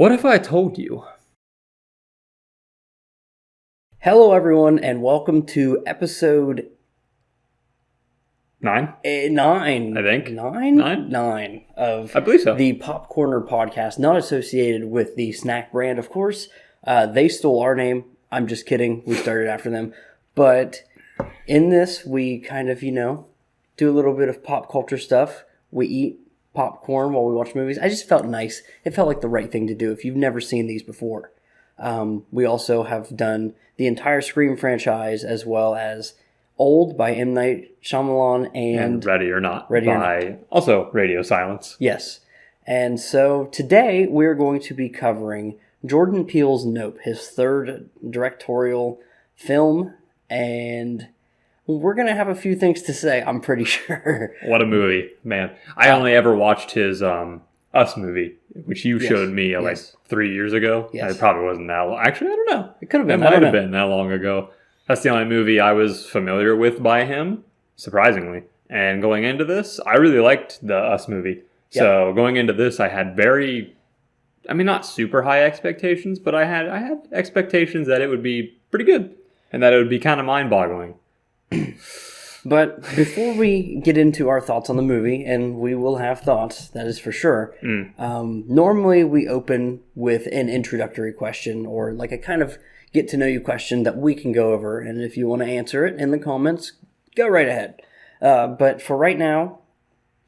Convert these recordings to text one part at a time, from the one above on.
What if I told you? Hello, everyone, and welcome to episode 9? 9. I think. 9? Nine? 9 of I believe so. the Popcorner podcast, not associated with the snack brand, of course. They stole our name. I'm just kidding. We started after them. But in this, we kind of, do a little bit of pop culture stuff. We eat popcorn while we watch movies. I just felt nice. It felt like the right thing to do if you've never seen these before. We also have done the entire Scream franchise, as well as Old by M. Night Shyamalan and Ready or Not Ready or by also Radio Silence. Yes. And so today we're going to be covering Jordan Peele's Nope, his third directorial film, and we're going to have a few things to say, I'm pretty sure. What a movie, man. I only ever watched his Us movie, which you showed me like 3 years ago. Yes. It probably wasn't that long. Actually, I don't know. It could have been. It might have been that long ago. That's the only movie I was familiar with by him, surprisingly. And going into this, I really liked the Us movie. Yep. So going into this, I had not super high expectations, but I had expectations that it would be pretty good and that it would be kind of mind-boggling. But before we get into our thoughts on the movie, and we will have thoughts, that is for sure, normally we open with an introductory question or like a kind of get-to-know-you question that we can go over. And if you want to answer it in the comments, go right ahead. But for right now,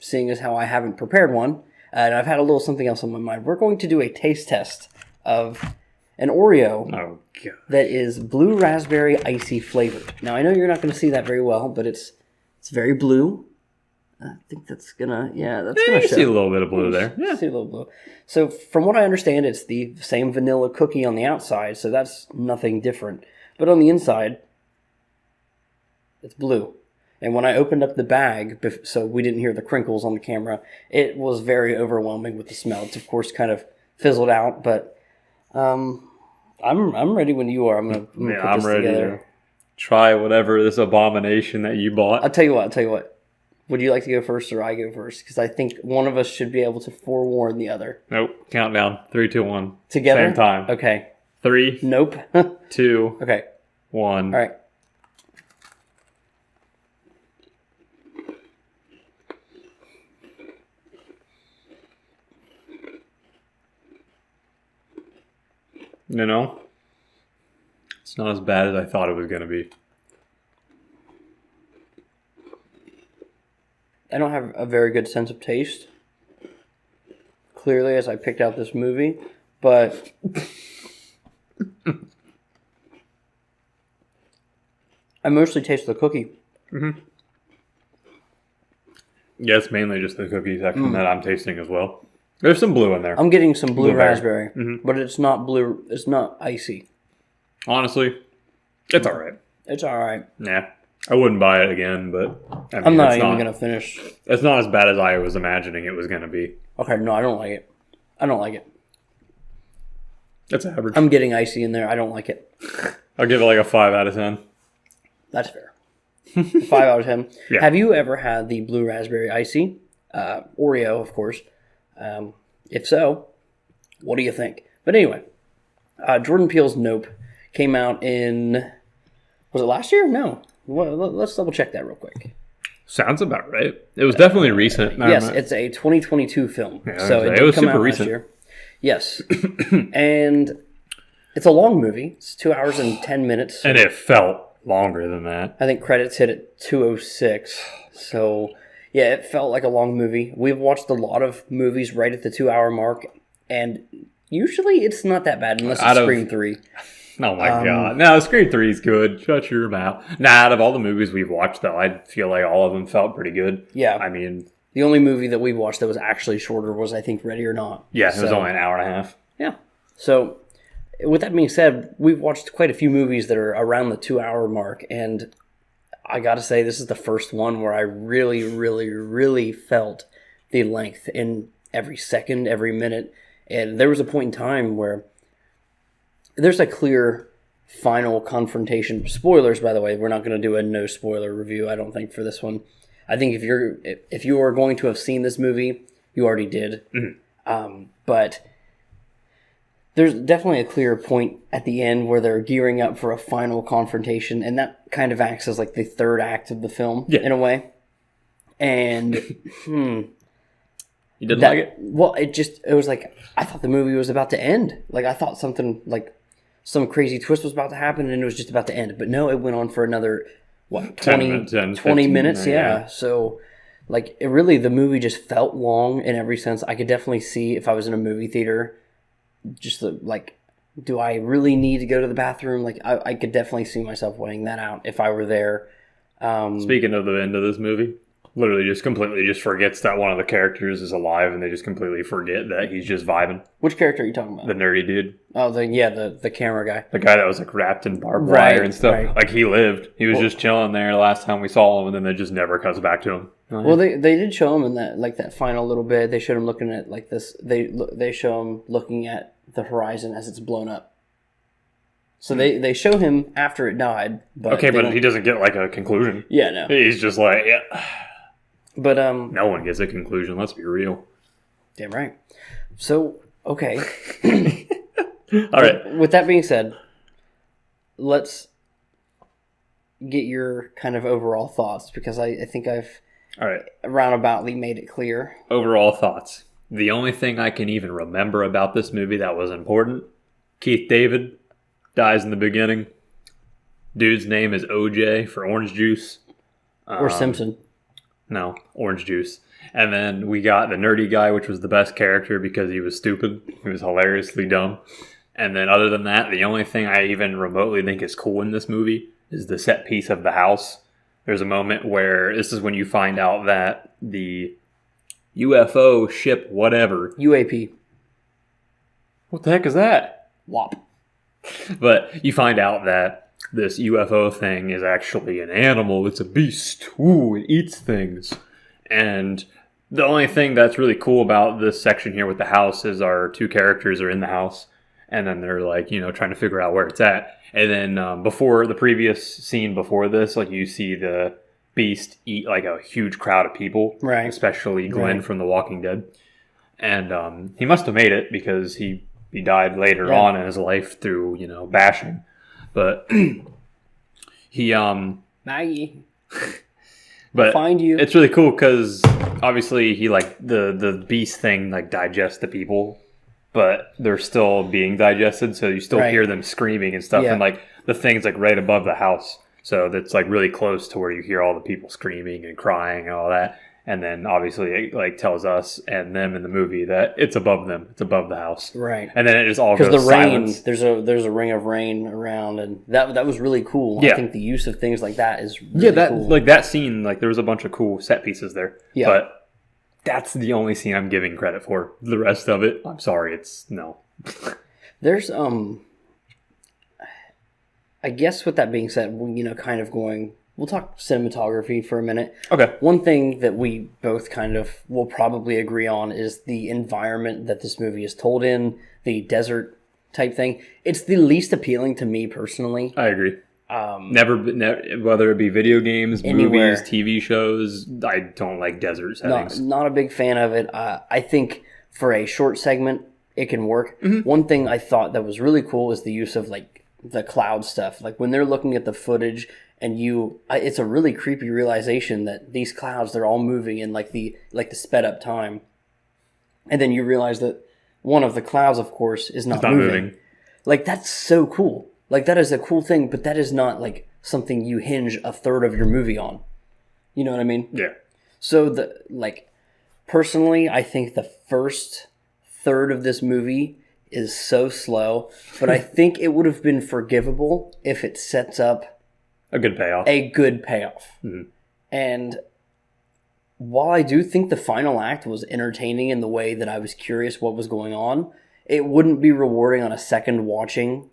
seeing as how I haven't prepared one, and I've had a little something else on my mind, we're going to do a taste test of an Oreo that is blue raspberry icy flavored. Now, I know you're not going to see that very well, but it's very blue. I think that's gonna, that's gonna show. See a little bit of blue there. Yeah, see a little blue. So, from what I understand, it's the same vanilla cookie on the outside, so that's nothing different. But on the inside, it's blue. And when I opened up the bag, so we didn't hear the crinkles on the camera, it was very overwhelming with the smell. It's, of course, kind of fizzled out, but I'm ready when you are. I'm gonna put this ready together. to try whatever this abomination that you bought. I'll tell you what. Would you like to go first or I go first? Because I think one of us should be able to forewarn the other. Nope. Countdown. 3, 2, 1. Together? Same time. Okay. 3. Nope. 2. Okay. 1. All right. It's not as bad as I thought it was going to be. I don't have a very good sense of taste, clearly, as I picked out this movie, but I mostly taste the cookie. Mm-hmm. Yeah, it's mainly just the cookie section that I'm tasting as well. There's some blue in there. I'm getting some blue Blueberry. raspberry, but it's not blue. It's not icy. Honestly, it's all right. It's all right. Yeah. I wouldn't buy it again, but I'm not even going to finish. It's not as bad as I was imagining it was going to be. Okay, no, I don't like it. It's average. I'm getting icy in there. I don't like it. I'll give it like a 5 out of 10. That's fair. 5 out of 10. Yeah. Have you ever had the blue raspberry icy? Oreo, of course. If so, what do you think? But anyway, Jordan Peele's Nope came out in... Was it last year? No. Well, let's double check that real quick. Sounds about right. It was definitely recent. Yes, it's a 2022 film. Yeah, so it was did come super out recent. last year. Yes. And it's a long movie. It's 2 hours and 10 minutes. And it felt longer than that. I think credits hit at 2:06. So, yeah, it felt like a long movie. We've watched a lot of movies right at the 2 hour mark, and usually it's not that bad unless it's Scream 3. Oh my god. No, Scream 3 is good. Shut your mouth. Out of all the movies we've watched, though, I feel like all of them felt pretty good. Yeah. I mean... The only movie that we watched that was actually shorter was, I think, Ready or Not. Yeah, it was only an hour and a half. Yeah. So, with that being said, we've watched quite a few movies that are around the 2 hour mark, and I gotta say, this is the first one where I really, really, really felt the length in every second, every minute. And there was a point in time where there's a clear final confrontation. Spoilers, by the way. We're not going to do a no spoiler review, I don't think, for this one. I think if you are going to have seen this movie, you already did. Mm-hmm. But There's definitely a clear point at the end where they're gearing up for a final confrontation, and that kind of acts as like the third act of the film in a way. And you didn't like it? Well, it was like I thought the movie was about to end. Like I thought something like some crazy twist was about to happen, and it was just about to end. But no, it went on for another 20 minutes. Yeah. So like it really, the movie just felt long in every sense. I could definitely see if I was in a movie theater, just like, do I really need to go to the bathroom? Like I could definitely see myself weighing that out if I were there. Speaking of the end of this movie, literally just completely just forgets that one of the characters is alive, and they just completely forget that he's just vibing. Which character are you talking about? The nerdy dude. Oh, the camera guy. The guy that was like wrapped in barbed wire and stuff. Right. Like he lived. He was just chilling there last time we saw him, and then it just never comes back to him. Well, they did show him in that final little bit. They showed him looking at like this. They show him looking at the horizon as it's blown up. So they show him after it died. But okay, but he doesn't get like a conclusion. Yeah, no. He's just like, yeah. But no one gets a conclusion. Let's be real. Damn right. So okay. All right. With that being said, let's get your kind of overall thoughts, because I think I've roundaboutly made it clear. Overall thoughts. The only thing I can even remember about this movie that was important: Keith David dies in the beginning. Dude's name is OJ for orange juice. Or Simpson. No, orange juice. And then we got the nerdy guy, which was the best character because he was stupid. He was hilariously dumb. And then other than that, the only thing I even remotely think is cool in this movie is the set piece of the house. There's a moment where this is when you find out that the UFO ship whatever. UAP. What the heck is that? WAP. But you find out that this UFO thing is actually an animal. It's a beast. Ooh, it eats things. And the only thing that's really cool about this section here with the house is our two characters are in the house. And then they're like, trying to figure out where it's at. And then before the previous scene before this, like you see the beast eat like a huge crowd of people. Right. Especially Glenn from The Walking Dead. And he must have made it because he died later on in his life through, bashing. But he Maggie, but find you. It's really cool because obviously he like the beast thing like digests the people, but they're still being digested, so you still hear them screaming and stuff, and like the thing's like right above the house, so that's like really close to where you hear all the people screaming and crying and all that. And then obviously it like tells us and them in the movie that it's above them. It's above the house. Right. And then it just all goes silent. Because the rain, there's a ring of rain around, and that was really cool. Yeah. I think the use of things like that is really cool. Like that scene, like there was a bunch of cool set pieces there. Yeah. But that's the only scene I'm giving credit for. The rest of it, I'm sorry, it's no. There's I guess with that being said, kind of going. We'll talk cinematography for a minute. Okay. One thing that we both kind of will probably agree on is the environment that this movie is told in, the desert type thing. It's the least appealing to me personally. I agree. Never, whether it be video games, anywhere. Movies, TV shows, I don't like desert settings. Not a big fan of it. I think for a short segment, it can work. Mm-hmm. One thing I thought that was really cool is the use of like the cloud stuff. Like when they're looking at the footage. And it's a really creepy realization that these clouds, they're all moving in like the sped up time. And then you realize that one of the clouds, of course, is not moving. Like, that's so cool. Like, that is a cool thing, but that is not like something you hinge a third of your movie on. You know what I mean? Yeah. So personally, I think the first third of this movie is so slow, but I think it would have been forgivable if it sets up a good payoff. Mm-hmm. And while I do think the final act was entertaining in the way that I was curious what was going on, it wouldn't be rewarding on a second watching,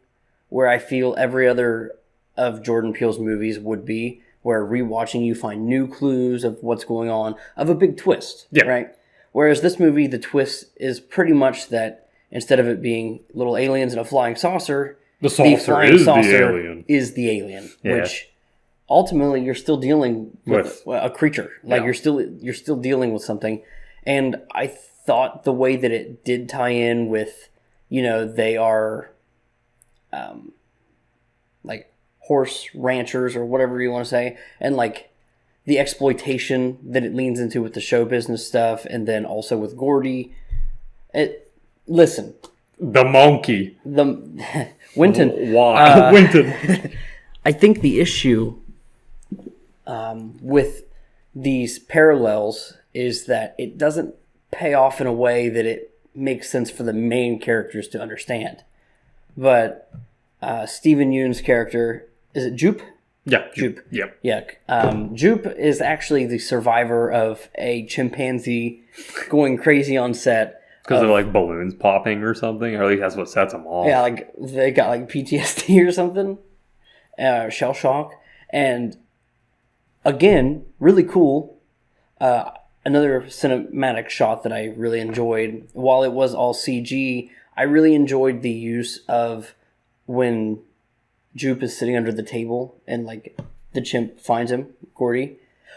where I feel every other of Jordan Peele's movies would be, where rewatching you find new clues of what's going on, of a big twist, right? Whereas this movie, the twist is pretty much that instead of it being little aliens and a flying saucer, the flying saucer is the alien, which ultimately you're still dealing with a creature. Like you're still dealing with something. And I thought the way that it did tie in with they are like horse ranchers or whatever you want to say, and like the exploitation that it leans into with the show business stuff, and then also with Gordy. Listen, the monkey, Winton. Why, Winton? I think the issue with these parallels is that it doesn't pay off in a way that it makes sense for the main characters to understand. But Stephen Yeun's character, is it Jupe? Yeah, Jupe. Yep. Yeah. Jupe is actually the survivor of a chimpanzee going crazy on set. Because they're like balloons popping or something, or at least that's what sets them off. Yeah, like they got like PTSD or something, shell shock, and again, really cool. Another cinematic shot that I really enjoyed. While it was all CG, I really enjoyed the use of when Jupe is sitting under the table and like the chimp finds him, Gordy.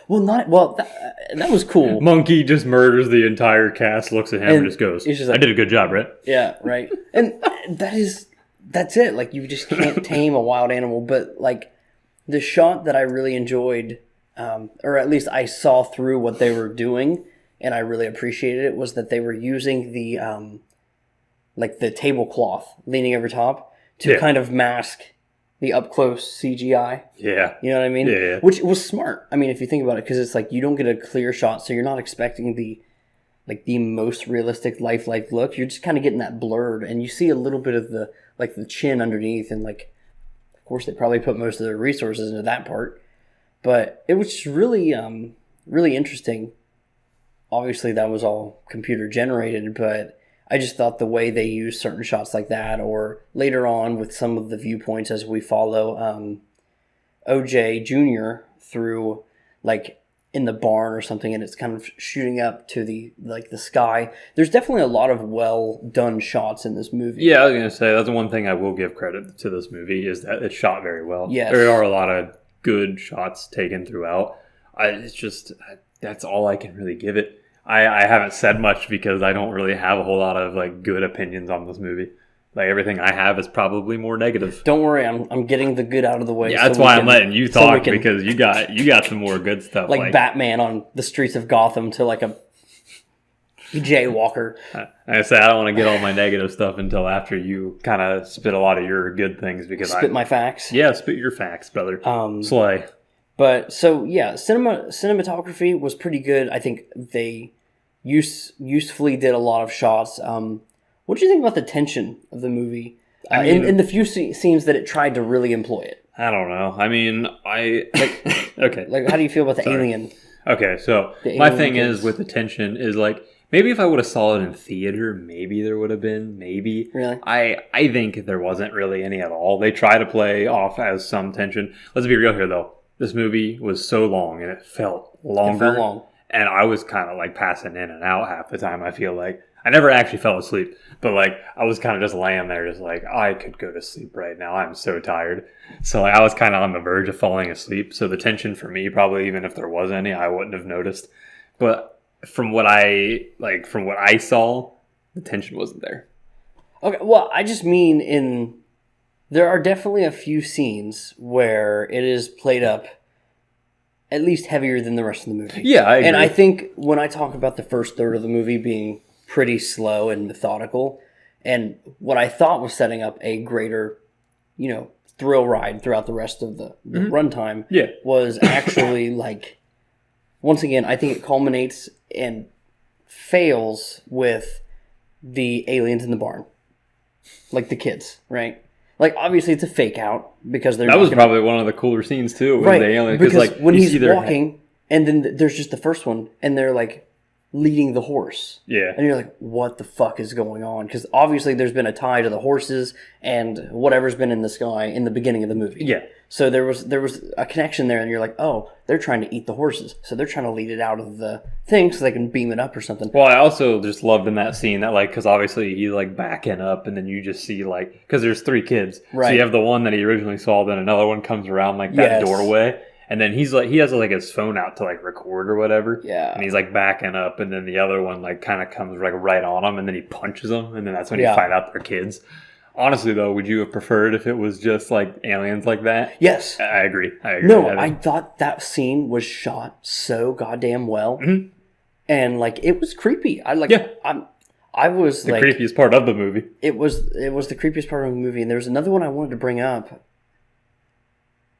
That was cool. Monkey just murders the entire cast, looks at him, and just goes, just like, I did a good job, right? Yeah, right. And that's it. Like, you just can't tame a wild animal. But like the shot that I really enjoyed, or at least I saw through what they were doing, and I really appreciated it, was that they were using the like the tablecloth leaning over top to kind of mask the up close CGI. Yeah. You know what I mean? Yeah. Which was smart. I mean, if you think about it, because it's like you don't get a clear shot, so you're not expecting the most realistic lifelike look. You're just kind of getting that blurred, and you see a little bit of the chin underneath, and like, of course, they probably put most of their resources into that part. But it was just really, really interesting. Obviously, that was all computer generated, but I just thought the way they used certain shots like that, or later on with some of the viewpoints as we follow OJ Jr. through like in the barn or something, and it's kind of shooting up to the sky. There's definitely a lot of well done shots in this movie. Yeah, I was gonna say that's one thing I will give credit to this movie is that it's shot very well. Yes. There are a lot of good shots taken throughout. It's just that's all I can really give it. I haven't said much because I don't really have a whole lot of like good opinions on this movie. Like everything I have is probably more negative. Don't worry, I'm getting the good out of the way. Yeah, that's why I'm letting you talk because you got some more good stuff. Like Batman on the streets of Gotham to like a jaywalker. I say I don't want to get all my negative stuff until after you kind of spit a lot of your good things because my facts. Yeah, spit your facts, brother. Slay. But so yeah, cinematography was pretty good. I think they usefully did a lot of shots. What do you think about the tension of the movie in the few scenes that it tried to really employ it? I don't know. I mean, okay. Like, how do you feel about the alien? Okay, so my thing is with the tension is like maybe if I would have saw it in theater, maybe there would have been maybe. Really? I think there wasn't really any at all. They try to play off as some tension. Let's be real here though. This movie was so long and it felt longer. It felt long. And I was kind of like passing in and out half the time, I feel like. I never actually fell asleep, but like I was kind of just laying there just like I could go to sleep right now. I'm so tired. So like, I was kind of on the verge of falling asleep. So the tension for me, probably even if there was any, I wouldn't have noticed. But from what I saw, the tension wasn't there. Okay, well, I just mean there are definitely a few scenes where it is played up at least heavier than the rest of the movie. Yeah, I agree. And I think when I talk about the first third of the movie being pretty slow and methodical, and what I thought was setting up a greater, thrill ride throughout the rest of the runtime, was actually like, once again, I think it culminates and fails with the aliens in the barn. Like the kids, right? Like, obviously, it's a fake out because they're. That was probably one of the cooler scenes too, right? The alien, because like when he's walking, and then there's just the first one, and they're like leading the horse. Yeah, and you're like, what the fuck is going on? Because obviously, there's been a tie to the horses and whatever's been in the sky in the beginning of the movie. Yeah. So there was a connection there, and you're like, oh, they're trying to eat the horses, so they're trying to lead it out of the thing so they can beam it up or something. Well, I also just loved in that scene that because obviously he's backing up, and then you just see because there's three kids, right? So you have the one that he originally saw, then another one comes around that doorway, And then he has like his phone out to like record or whatever. Yeah. And he's like backing up, and then the other one like kind of comes like right on him, and then he punches him, and then that's when you find out they're kids. Honestly, though, would you have preferred if it was just like aliens like that? Yes. I agree. No, I thought that scene was shot so goddamn well. Mm-hmm. And like it was creepy. I was the like creepiest part of the movie. It was the creepiest part of the movie. And there's another one I wanted to bring up.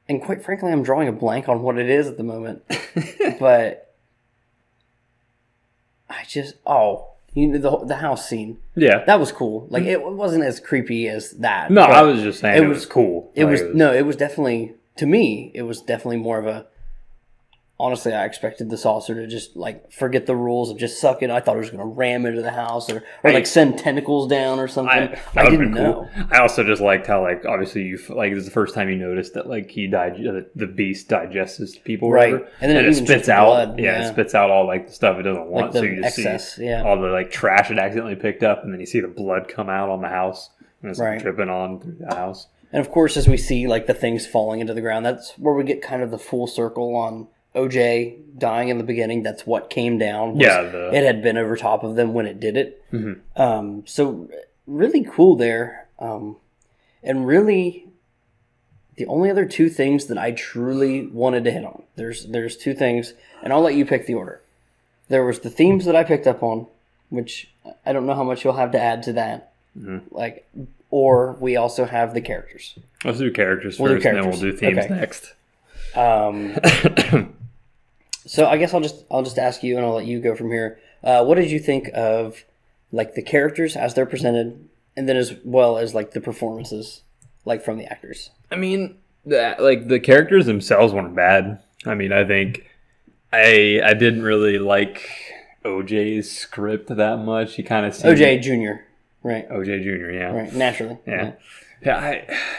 And quite frankly, I'm drawing a blank on what it is at the moment. But I just the house scene. Yeah, that was cool. Like it wasn't as creepy as that. No, I was just saying it was cool. It was definitely, to me, it was definitely more of a. Honestly, I expected the saucer to just like forget the rules of just suck it. I thought it was going to ram into the house or like send tentacles down or something. I didn't know. Cool. I also just liked how like obviously you like this is the first time you noticed that like the beast digests people, right? And then it spits out blood. Yeah, it spits out all like the stuff it doesn't want. Like so you just excess, see all the like trash it accidentally picked up, and then you see the blood come out on the house and it's like, dripping on through the house. And of course, as we see like the things falling into the ground, that's where we get kind of the full circle on OJ dying in the beginning. That's what came down. It had been over top of them when it did it. Mm-hmm. So really cool there. And really, the only other two things that I truly wanted to hit on. There's two things, and I'll let you pick the order. There was the themes that I picked up on, which I don't know how much you'll have to add to that. Mm-hmm. Or we also have the characters. Let's do characters first, and then we'll do themes next. So I guess I'll just ask you, and I'll let you go from here. What did you think of like the characters as they're presented, and then as well as like the performances, like from the actors? I mean, the characters themselves weren't bad. I mean, I think I didn't really like OJ's script that much. He kind of seemed OJ Jr. Right. OJ Jr. Yeah. Right. Naturally. Yeah.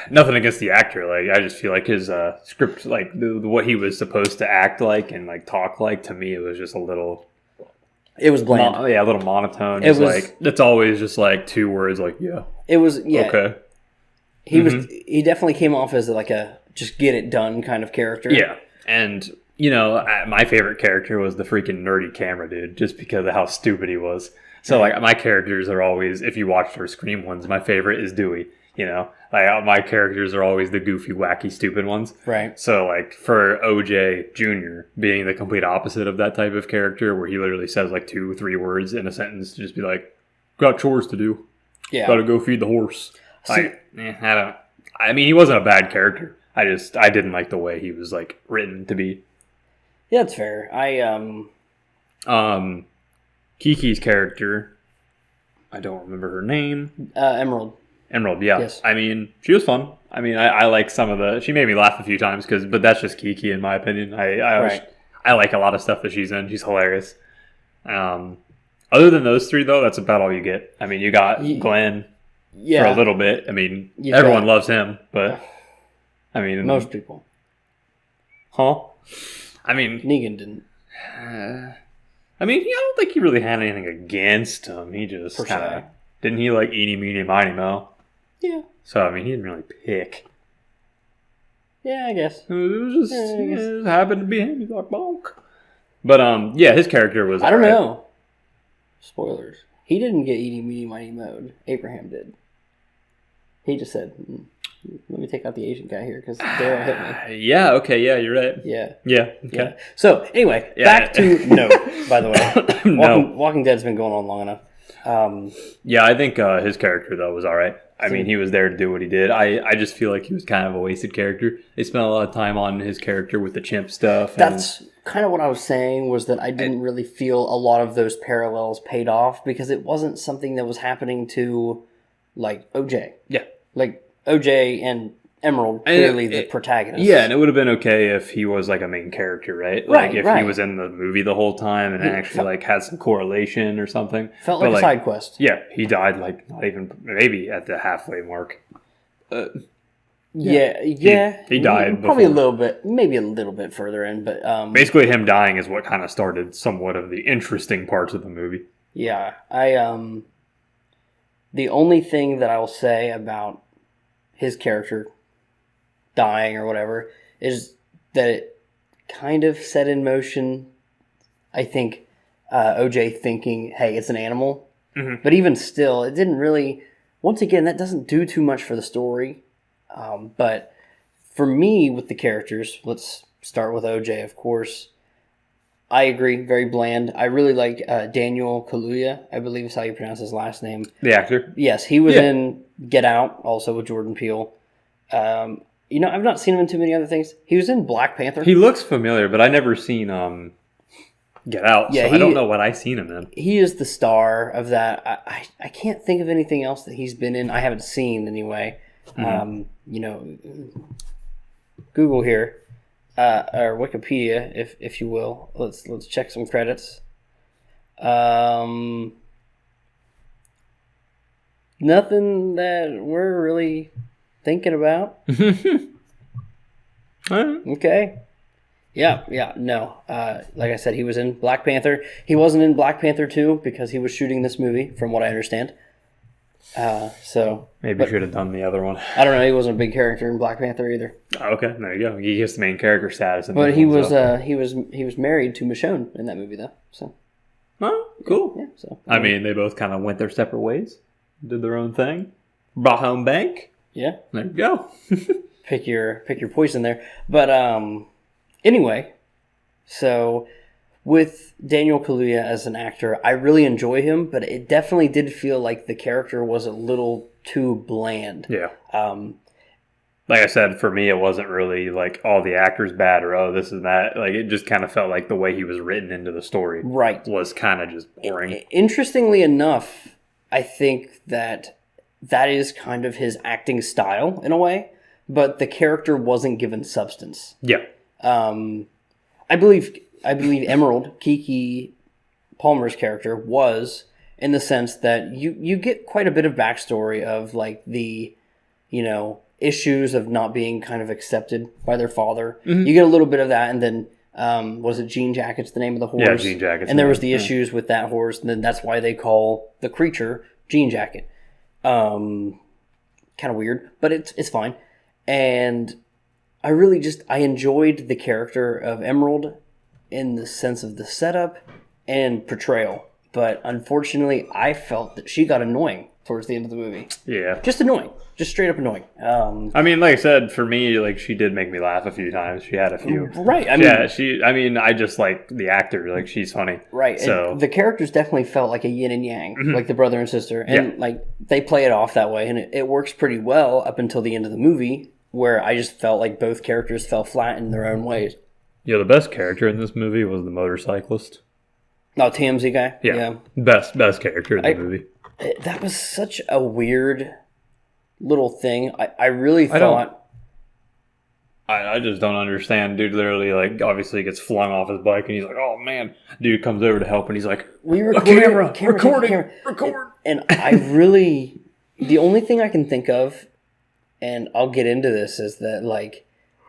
Nothing against the actor. Like I just feel like his script, like what he was supposed to act like and like talk like, to me, it was just a little. It was bland. A little monotone. It was like it's always just like two words. Like It was okay. He definitely came off as like a just get it done kind of character. Yeah, and my favorite character was the freaking nerdy camera dude, just because of how stupid he was. So like my characters are always, if you watch their Scream ones, my favorite is Dewey. Like my characters are always the goofy, wacky, stupid ones. Right. So like for OJ Jr. being the complete opposite of that type of character, where he literally says like 2-3 words in a sentence to just be like, got chores to do. Yeah. Got to go feed the horse. I mean, he wasn't a bad character. I didn't like the way he was like written to be. Yeah, that's fair. Kiki's character, I don't remember her name. Emerald, yeah. Yes. I mean, she was fun. I mean, I like some she made me laugh a few times, but that's just Kiki in my opinion. I like a lot of stuff that she's in. She's hilarious. Other than those three, though, that's about all you get. I mean, you got Glenn for a little bit. I mean, everyone loves him, but I mean, most people. Huh? I mean, Negan didn't. I mean, I don't think he really had anything against him. He just kind of didn't he like eeny meeny miny mo. Yeah. So I mean, he didn't really pick. Yeah, I guess it was just it happened to be him. He's like bonk. But his character was. I don't know. Spoilers. He didn't get eeny meeny miny mode. Abraham did. He just said, "Let me take out the Asian guy here because Daryl hit me." Yeah. Okay. Yeah, you're right. Yeah. Okay. Yeah. So anyway, back to No. By the way, Walking Dead's been going on long enough. I think his character though was all right. I mean, he was there to do what he did. I just feel like he was kind of a wasted character. They spent a lot of time on his character with the chimp stuff. That's kind of what I was saying, was that I didn't really feel a lot of those parallels paid off because it wasn't something that was happening to like OJ. Yeah. Like OJ and Emerald, clearly the protagonist. Yeah, and it would have been okay if he was like a main character, right? Like if he was in the movie the whole time and actually like had some correlation or something. Felt like a side quest. Yeah, he died like not even maybe at the halfway mark. He died probably maybe a little bit further in, but basically him dying is what kind of started somewhat of the interesting parts of the movie. Yeah, the only thing that I will say about his character dying or whatever is that kind of set in motion, I think, OJ thinking, hey, it's an animal. Mm-hmm. But even still, it didn't really... Once again, that doesn't do too much for the story. But for me, with the characters, let's start with OJ, of course. I agree, very bland. I really like Daniel Kaluuya, I believe is how you pronounce his last name. The actor? Yes, he was in Get Out, also with Jordan Peele. You know, I've not seen him in too many other things. He was in Black Panther. He looks familiar, but I never seen Get Out, so I don't know what I've seen him in. He is the star of that. I can't think of anything else that he's been in. I haven't seen, anyway. Mm-hmm. You know, Google here. Or Wikipedia, if you will. Let's check some credits. Nothing that we're really thinking about. Okay. Yeah, no. Like I said, he was in Black Panther. He wasn't in Black Panther 2 because he was shooting this movie, from what I understand. So maybe should have done the other one. I don't know. He wasn't a big character in Black Panther either. Oh, okay, there you go. He gets the main character status. But he was married to Michonne in that movie, though. So. Oh, cool. Yeah. So I mean, they both kind of went their separate ways, did their own thing, brought home bank. Yeah. There you go. pick your poison there. But anyway, so. With Daniel Kaluuya as an actor, I really enjoy him, but it definitely did feel like the character was a little too bland. Yeah. Like I said, for me, it wasn't really like, oh, the actor's bad or, oh, this and that. Like, it just kind of felt like the way he was written into the story was kind of just boring. Interestingly enough, I think that is kind of his acting style in a way, but the character wasn't given substance. Yeah. I believe Emerald, Keke Palmer's character, was, in the sense that you get quite a bit of backstory of like the, you know, issues of not being kind of accepted by their father. Mm-hmm. You get a little bit of that, and then was it Jean Jacket's the name of the horse? Yeah, Jean Jacket's. And there was the issues with that horse, and then that's why they call the creature Jean Jacket. Kind of weird, but it's fine. And I enjoyed the character of Emerald in the sense of the setup and portrayal. But unfortunately, I felt that she got annoying towards the end of the movie. Yeah. Just annoying. Just straight up annoying. I mean, like I said, for me, like, she did make me laugh a few times. She had a few. Right. I just like the actor. Like, she's funny. Right. So and the characters definitely felt like a yin and yang, mm-hmm. like the brother and sister. And, like, they play it off that way. And it works pretty well up until the end of the movie, where I just felt like both characters fell flat in their own ways. Yeah, the best character in this movie was the motorcyclist. Oh, TMZ guy? Yeah. Best character in the movie. That was such a weird little thing. I really thought... I just don't understand. Dude literally, like, obviously gets flung off his bike, and he's like, oh, man. Dude comes over to help, and he's like, Record. And I really... The only thing I can think of, and I'll get into this, is that, like...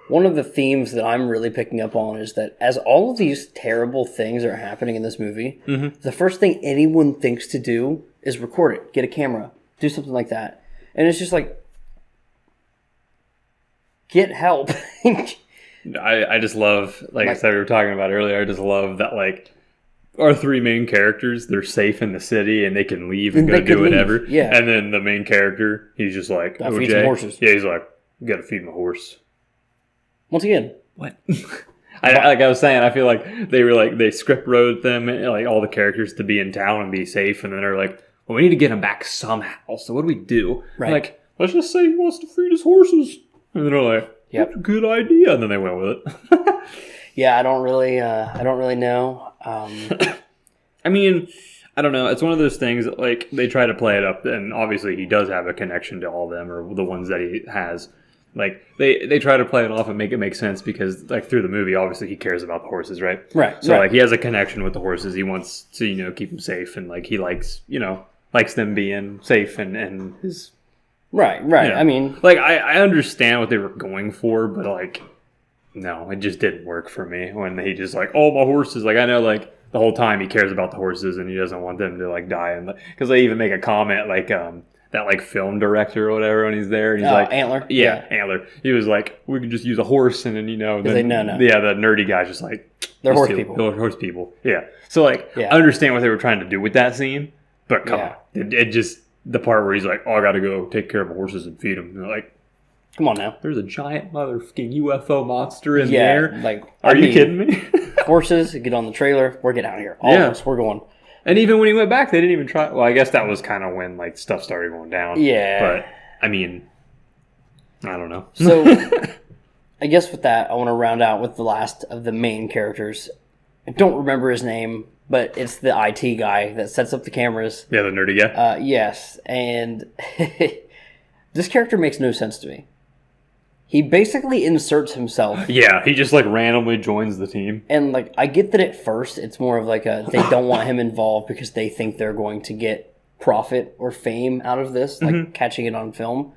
One of the themes that I'm really picking up on is that as all of these terrible things are happening in this movie, mm-hmm. the first thing anyone thinks to do is record it, get a camera, do something like that. And it's just like, get help. I just love, like I said, we were talking about earlier, I just love that, like, our three main characters, they're safe in the city and they can leave and go do whatever. Yeah. And then the main character, he's just like, gotta feed some horses. Yeah, he's like, you gotta feed my horse. Once again, what? Like I was saying, I feel like they script wrote them, like, all the characters to be in town and be safe, and then they're like, well, we need to get him back somehow. So what do we do? Right. Like, let's just say he wants to feed his horses, and then they're like, yep, that's a good idea, and then they went with it. Yeah, I don't really know. I mean, I don't know. It's one of those things that, like, they try to play it up, and obviously he does have a connection to all of them, or the ones that he has. Like, they try to play it off and make it make sense because, like, through the movie, obviously he cares about the horses, right? Right. So, like, he has a connection with the horses. He wants to, you know, keep them safe, and, like, he likes them being safe and his... Right. You know, I mean... Like, I understand what they were going for, but, like, no, it just didn't work for me when he just, like, oh, my horses. Like, I know, like, the whole time he cares about the horses and he doesn't want them to, like, die. And because they even make a comment, like, that like film director or whatever when he's there. And he's like, Antler. Yeah, Antler. He was like, we could just use a horse, and then then, no. Yeah, the nerdy guy's just like, they're horse people. Horse people. Yeah. So like, I understand what they were trying to do with that scene, but come on, it just the part where he's like, oh, I got to go take care of the horses and feed them. And they're like, come on now. There's a giant motherfucking UFO monster in there. Like, are you kidding me? Horses, get on the trailer. We're getting out of here. All of us, we're going. And even when he went back, they didn't even try. Well, I guess that was kind of when like stuff started going down. Yeah. But I mean, I don't know. So, I guess with that, I want to round out with the last of the main characters. I don't remember his name, but it's the IT guy that sets up the cameras. Yeah, the nerdy guy. Yes, and this character makes no sense to me. He basically inserts himself. Yeah, he just like randomly joins the team. And like, I get that at first it's more of like they don't want him involved because they think they're going to get profit or fame out of this, like catching it on film.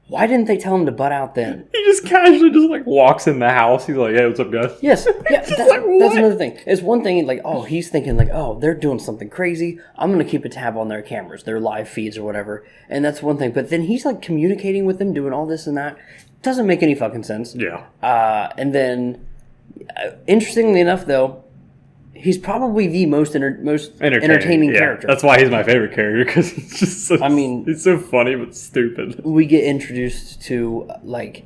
Why didn't they tell him to butt out then? He just casually just like walks in the house. He's like, "Hey, what's up, guys?" Yes, yeah, that's another thing. It's one thing like, oh, he's thinking like, oh, they're doing something crazy. I'm gonna keep a tab on their cameras, their live feeds or whatever, and that's one thing. But then he's like communicating with them, doing all this and that. Doesn't make any fucking sense. Yeah. And then, interestingly enough, though, he's probably the most entertaining character. That's why he's my favorite character, because he's just so, he's so funny but stupid. We get introduced to, like,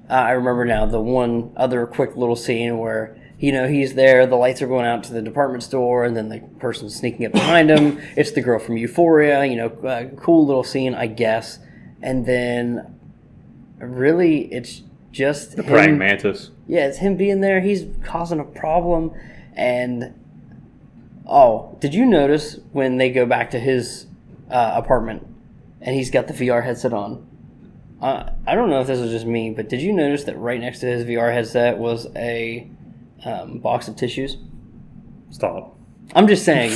I remember now, the one other quick little scene where, he's there, the lights are going out to the department store, and then the person's sneaking up behind him. It's the girl from Euphoria, cool little scene, I guess. And then, really, it's just the praying mantis. Yeah, it's him being there. He's causing a problem. And, did you notice when they go back to his apartment and he's got the VR headset on? I don't know if this was just me, but did you notice that right next to his VR headset was a box of tissues? Stop. I'm just saying.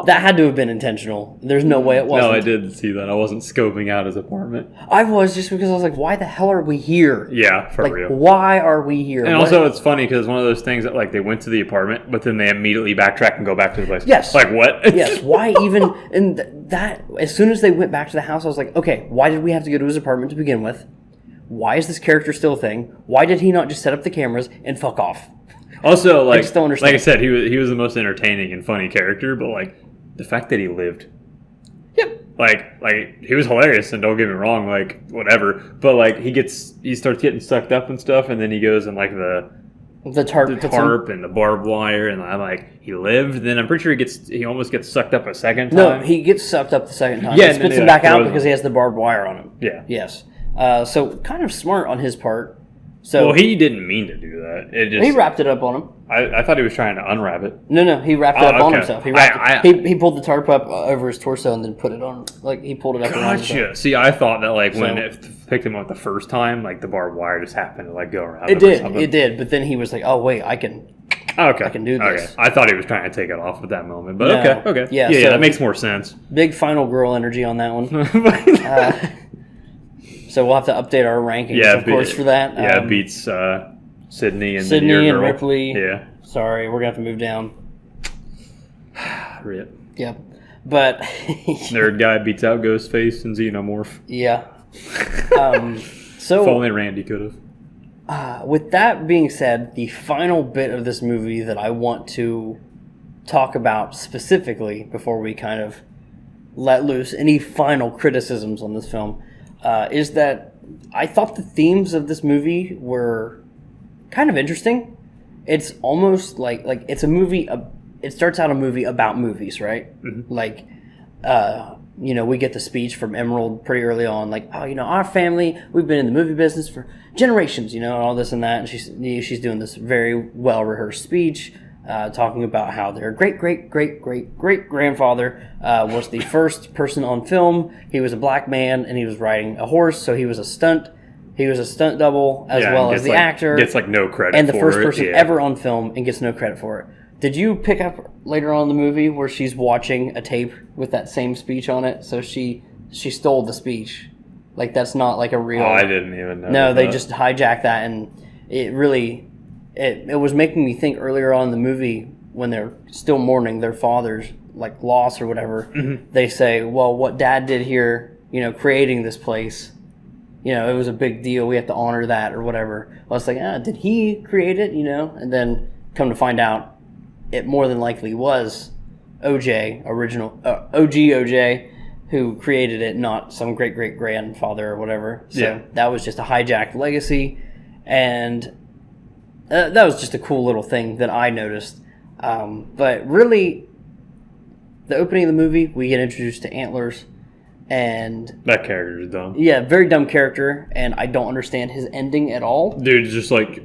That had to have been intentional. There's no way it wasn't. No, I did see that. I wasn't scoping out his apartment. I was, just because I was like, why the hell are we here? Yeah, for real. Why are we here? And also, it's funny because it's one of those things that, like, they went to the apartment, but then they immediately backtrack and go back to the place. Yes. Like, what? Yes. Why even... And that, as soon as they went back to the house, I was like, okay, why did we have to go to his apartment to begin with? Why is this character still a thing? Why did he not just set up the cameras and fuck off? Also, like I said, he was the most entertaining and funny character, but, like, the fact that he lived. Yep. Like he was hilarious, and don't get me wrong, like, whatever. But, like, he starts getting sucked up and stuff, and then he goes in, like, the tarp and the barbed wire, and I'm like, he lived. Then I'm pretty sure he almost gets sucked up a second time. No, he gets sucked up the second time. Yeah, he spits him back out because he has the barbed wire on him. Yeah. Yes. So kind of smart on his part. So he didn't mean to do that. He wrapped it up on him. I thought he was trying to unwrap it. No, he wrapped it up on himself. He pulled the tarp up over his torso and then put it on. Like, he pulled it up around himself. See, I thought that, like, when it picked him up the first time, like, the barbed wire just happened to, like, go around. It did. But then he was like, oh wait, I can do this. Okay. I thought he was trying to take it off at that moment, but okay. Yeah, so that makes more sense. Big final girl energy on that one. So we'll have to update our rankings, of course, for that. Yeah, it beats Sydney and Ripley. Yeah. Sorry, we're going to have to move down. Rip. Yep. But... Nerd guy beats out Ghostface and Xenomorph. Yeah. So... If only Randy could have. With that being said, the final bit of this movie that I want to talk about specifically before we kind of let loose any final criticisms on this film is that I thought the themes of this movie were kind of interesting. It's almost like it's a movie. It starts out a movie about movies, right? Mm-hmm. Like, we get the speech from Emerald pretty early on, like, our family, we've been in the movie business for generations, and all this and that. And she's doing this very well rehearsed speech, talking about how their great grandfather was the first person on film. He was a black man and he was riding a horse, so he was a stunt. He was a stunt double as well as the actor. Gets no credit for it. And the first person ever on film and gets no credit for it. Did you pick up later on in the movie where she's watching a tape with that same speech on it? So she stole the speech. Like, that's not like a real... Oh, I didn't even know. No, they just hijacked that, and it really... It was making me think earlier on in the movie when they're still mourning their fathers, like loss or whatever, they say, well, what Dad did here, creating this place, it was a big deal. We have to honor that or whatever. I was like, did he create it? And then come to find out, it more than likely was OJ, OG OJ, who created it, not some great-great-grandfather or whatever. So that was just a hijacked legacy. And that was just a cool little thing that I noticed. But really, the opening of the movie, we get introduced to Antlers. And that character is dumb. Yeah, very dumb character. And I don't understand his ending at all. Dude, it's just like,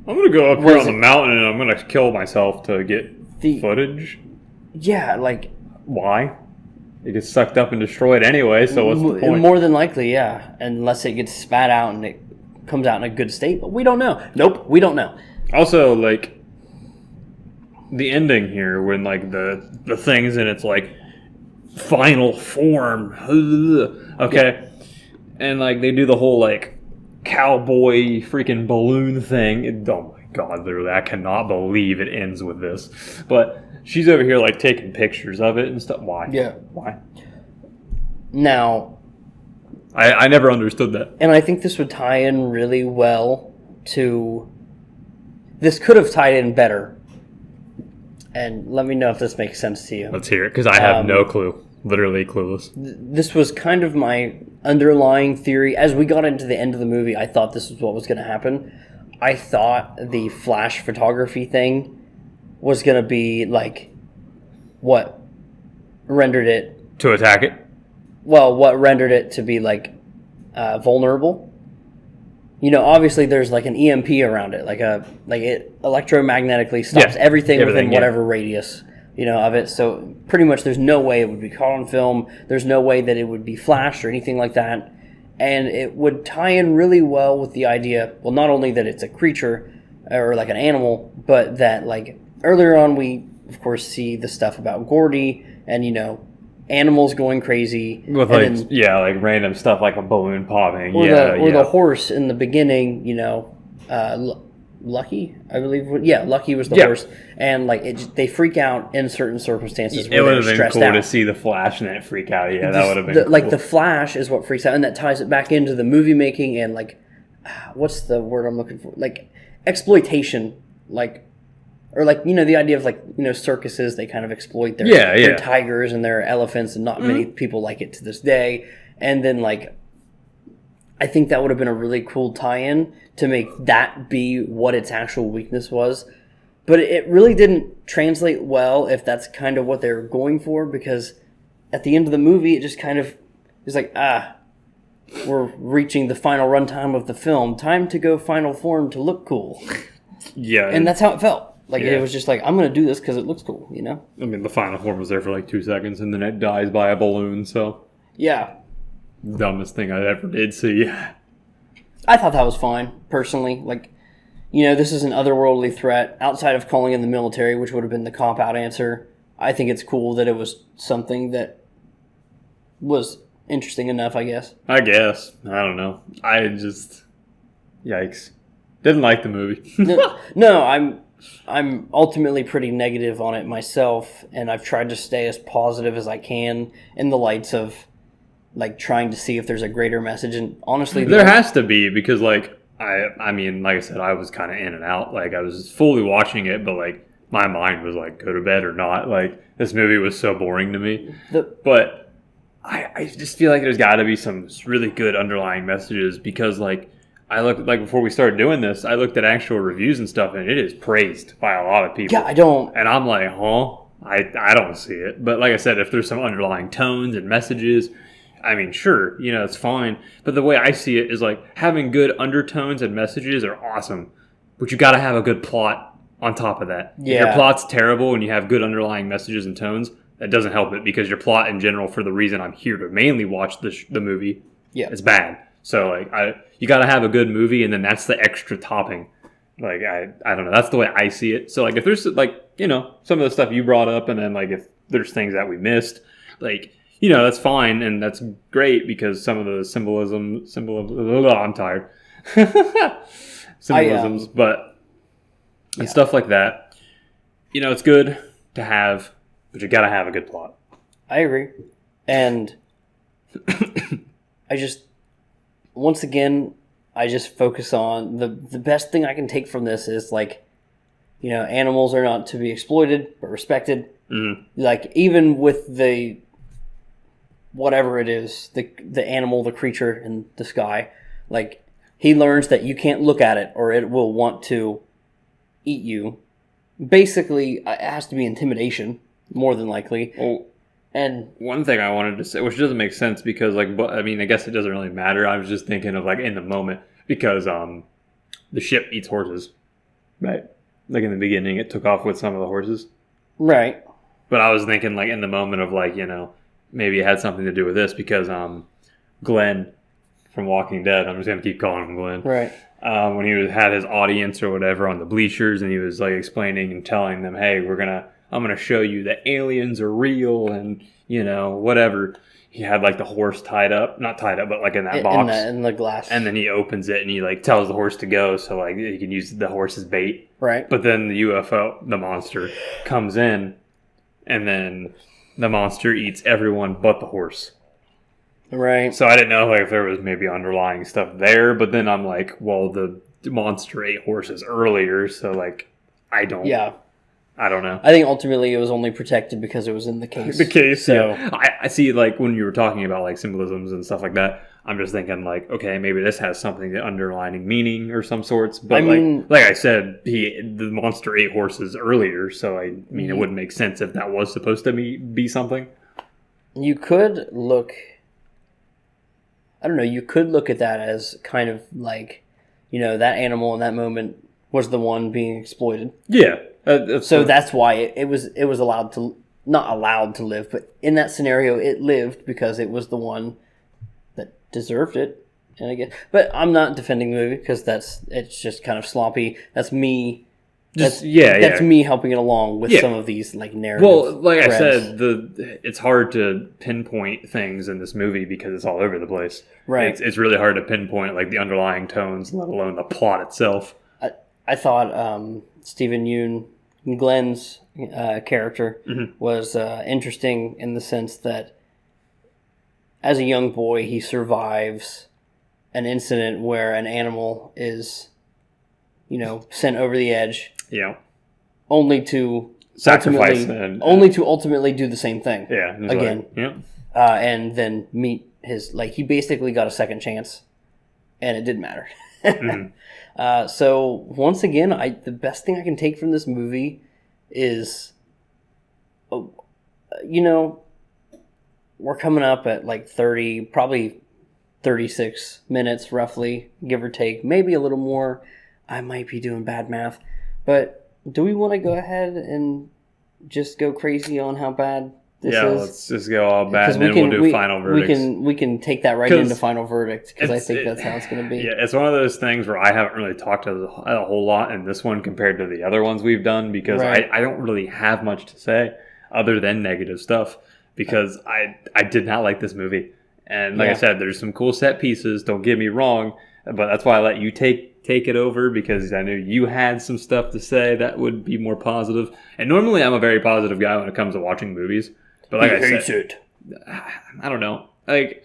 I'm going to go up here on the mountain and I'm going to kill myself to get footage. Yeah, like... Why? It gets sucked up and destroyed anyway, so what's the point? More than likely, yeah. Unless it gets spat out and it comes out in a good state. But we don't know. Nope, we don't know. Also, like, the ending here, when, like, the thing's in its, like, final form. Okay? Yeah. And, like, they do the whole, like, cowboy freaking balloon thing. Oh, my God, literally, I cannot believe it ends with this. But... she's over here, like, taking pictures of it and stuff. Why? Yeah. Why? Now... I never understood that. And I think this would tie in really well to... This could have tied in better. And let me know if this makes sense to you. Let's hear it, because I have no clue. Literally clueless. This was kind of my underlying theory. As we got into the end of the movie, I thought this was what was going to happen. I thought the flash photography thing... was going to be, like, what rendered it... to attack it? Well, what rendered it to be, like, vulnerable. Obviously there's, like, an EMP around it. Like it electromagnetically stops everything within whatever radius, of it. So, pretty much there's no way it would be caught on film. There's no way that it would be flashed or anything like that. And it would tie in really well with the idea, well, not only that it's a creature or, like, an animal, but that, like... earlier on, we, of course, see the stuff about Gordy and, animals going crazy. With, like random stuff like a balloon popping. Or the horse in the beginning, Lucky, I believe. Lucky was the horse. And, like, they freak out in certain circumstances where they're stressed out. It would have been cool to see the Flash and that freak out. Yeah, that would have been cool. Like, the Flash is what freaks out, and that ties it back into the movie making and, like, what's the word I'm looking for? Like, exploitation. Like... or, like, the idea of, like, circuses, they kind of exploit their tigers and their elephants, and not many people like it to this day. And then, like, I think that would have been a really cool tie-in to make that be what its actual weakness was. But it really didn't translate well if that's kind of what they were going for, because at the end of the movie, it just kind of is like, we're reaching the final runtime of the film. Time to go final form to look cool. Yeah. And that's how it felt. Like, it was just like, I'm going to do this because it looks cool, I mean, the final form was there for like 2 seconds, and then it dies by a balloon, so... yeah. Dumbest thing I ever did see. I thought that was fine, personally. Like, this is an otherworldly threat outside of calling in the military, which would have been the cop-out answer. I think it's cool that it was something that was interesting enough, I guess. I guess. I don't know. I just... yikes. Didn't like the movie. No, I'm ultimately pretty negative on it myself, and I've tried to stay as positive as I can in the lights of, like, trying to see if there's a greater message. And honestly, there has to be, because, like, I mean, like I said, I was kind of in and out. Like, I was fully watching it, but, like, my mind was like, go to bed or not. Like, this movie was so boring to me. But I just feel like there's got to be some really good underlying messages, because, like, I looked, like, before we started doing this, I looked at actual reviews and stuff, and it is praised by a lot of people. Yeah, I don't... And I'm like, I don't see it. But like I said, if there's some underlying tones and messages, I mean, sure, it's fine. But the way I see it is, like, having good undertones and messages are awesome. But you got to have a good plot on top of that. Yeah. If your plot's terrible and you have good underlying messages and tones, that doesn't help it, because your plot in general, for the reason I'm here to mainly watch the movie, is bad. So, like, you got to have a good movie, and then that's the extra topping. Like, I don't know. That's the way I see it. So, like, if there's, like, some of the stuff you brought up, and then, like, if there's things that we missed, like, that's fine, and that's great, because some of the symbolism, I'm tired. Symbolisms, but, and stuff like that. It's good to have but you gotta have a good plot. I agree. And I just, once again, I just focus on the best thing I can take from this is like, you know, animals are not to be exploited, but respected. Mm-hmm. Like, even with the, whatever it is, the animal, the creature in the sky, like, he learns that you can't look at it or it will want to eat you. Basically, it has to be intimidation, more than likely. Well, and one thing I wanted to say, which doesn't make sense because, like, I mean, I guess it doesn't really matter. I was just thinking of, like, in the moment because the ship eats horses, right? Like, in the beginning, it took off with some of the horses. Right. But I was thinking, like, in the moment of, like, you know, maybe it had something to do with this because Glenn from Walking Dead, I'm just going to keep calling him Glenn. Right. When he had his audience or whatever on the bleachers and he was, like, explaining and telling them, hey, I'm going to show you that aliens are real and, you know, whatever. He had, like, the horse tied up. Not tied up, but, like, in that box. In the glass. And then he opens it and he, like, tells the horse to go so, like, he can use the horse as bait. Right. But then the UFO, the monster, comes in and then the monster eats everyone but the horse. Right. So I didn't know, like, if there was maybe underlying stuff there. But then I'm like, well, the monster ate horses earlier. So, like, I don't know. I think ultimately it was only protected because it was in the case. The case, so. Yeah. I see, like, when you were talking about, like, symbolisms and stuff like that, I'm just thinking, like, okay, maybe this has something, the underlining meaning or some sorts. But, like I said, the monster ate horses earlier. So, I mean, it wouldn't make sense if that was supposed to be something. You could look... I don't know, you could look at that as kind of like, you know, that animal in that moment was the one being exploited. Yeah. That's why it was allowed to, not allowed to live, but in that scenario it lived because it was the one that deserved it. And I guess, but I'm not defending the movie because it's just kind of sloppy. That's me. That's me helping it along with some of these like narrative. Well, like threads. I said, it's hard to pinpoint things in this movie because it's all over the place. Right. It's really hard to pinpoint like the underlying tones, let alone the plot itself. I thought Stephen Yeun, Glenn's character, was interesting in the sense that as a young boy, he survives an incident where an animal is, you know, sent over the edge. Yeah. Only to sacrifice ultimately do the same thing. Yeah. Again. Like, and then meet his, like, he basically got a second chance and it didn't matter. So once again, the best thing I can take from this movie is, you know, we're coming up at like 30, probably 36 minutes roughly, give or take, maybe a little more. I might be doing bad math, but do we want to go ahead and just go crazy on how bad this is? Yeah, let's just go all bad, and then we'll do final verdicts. We can take that right into final verdict because I think that's how it's going to be. Yeah, it's one of those things where I haven't really talked a whole lot in this one compared to the other ones we've done because I don't really have much to say other than negative stuff because I did not like this movie. And like I said, there's some cool set pieces, don't get me wrong, but that's why I let you take it over because I knew you had some stuff to say that would be more positive. And normally I'm a very positive guy when it comes to watching movies. But like I said, I don't know. Like,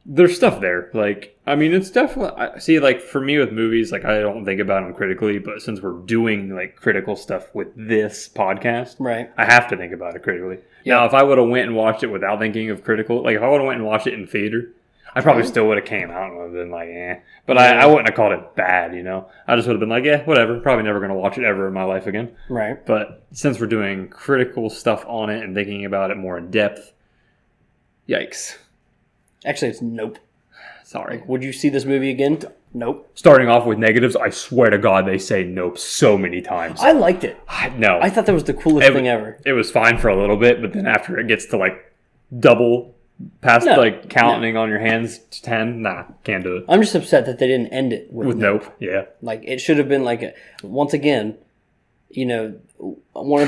there's stuff there. Like, I mean, it's definitely... See, like, for me with movies, like, I don't think about them critically, but since we're doing, like, critical stuff with this podcast, right, I have to think about it critically. Yep. Now, if I would have went and watched it without thinking of critical... Like, if I would have went and watched it in theater, I probably still would have came out and would have been like, eh. But I wouldn't have called it bad, you know? I just would have been like, yeah, whatever. Probably never going to watch it ever in my life again. Right. But since we're doing critical stuff on it and thinking about it more in depth, yikes. Actually, it's nope. Sorry. Like, would you see this movie again? Nope. Starting off with negatives, I swear to God they say nope so many times. I liked it. No. I thought that was the coolest thing ever. It was fine for a little bit, but then after it gets to like double past like counting on your hands to 10, nah, can't do it. I'm just upset that they didn't end it with nope. Yeah. Like it should have been like once again, you know, one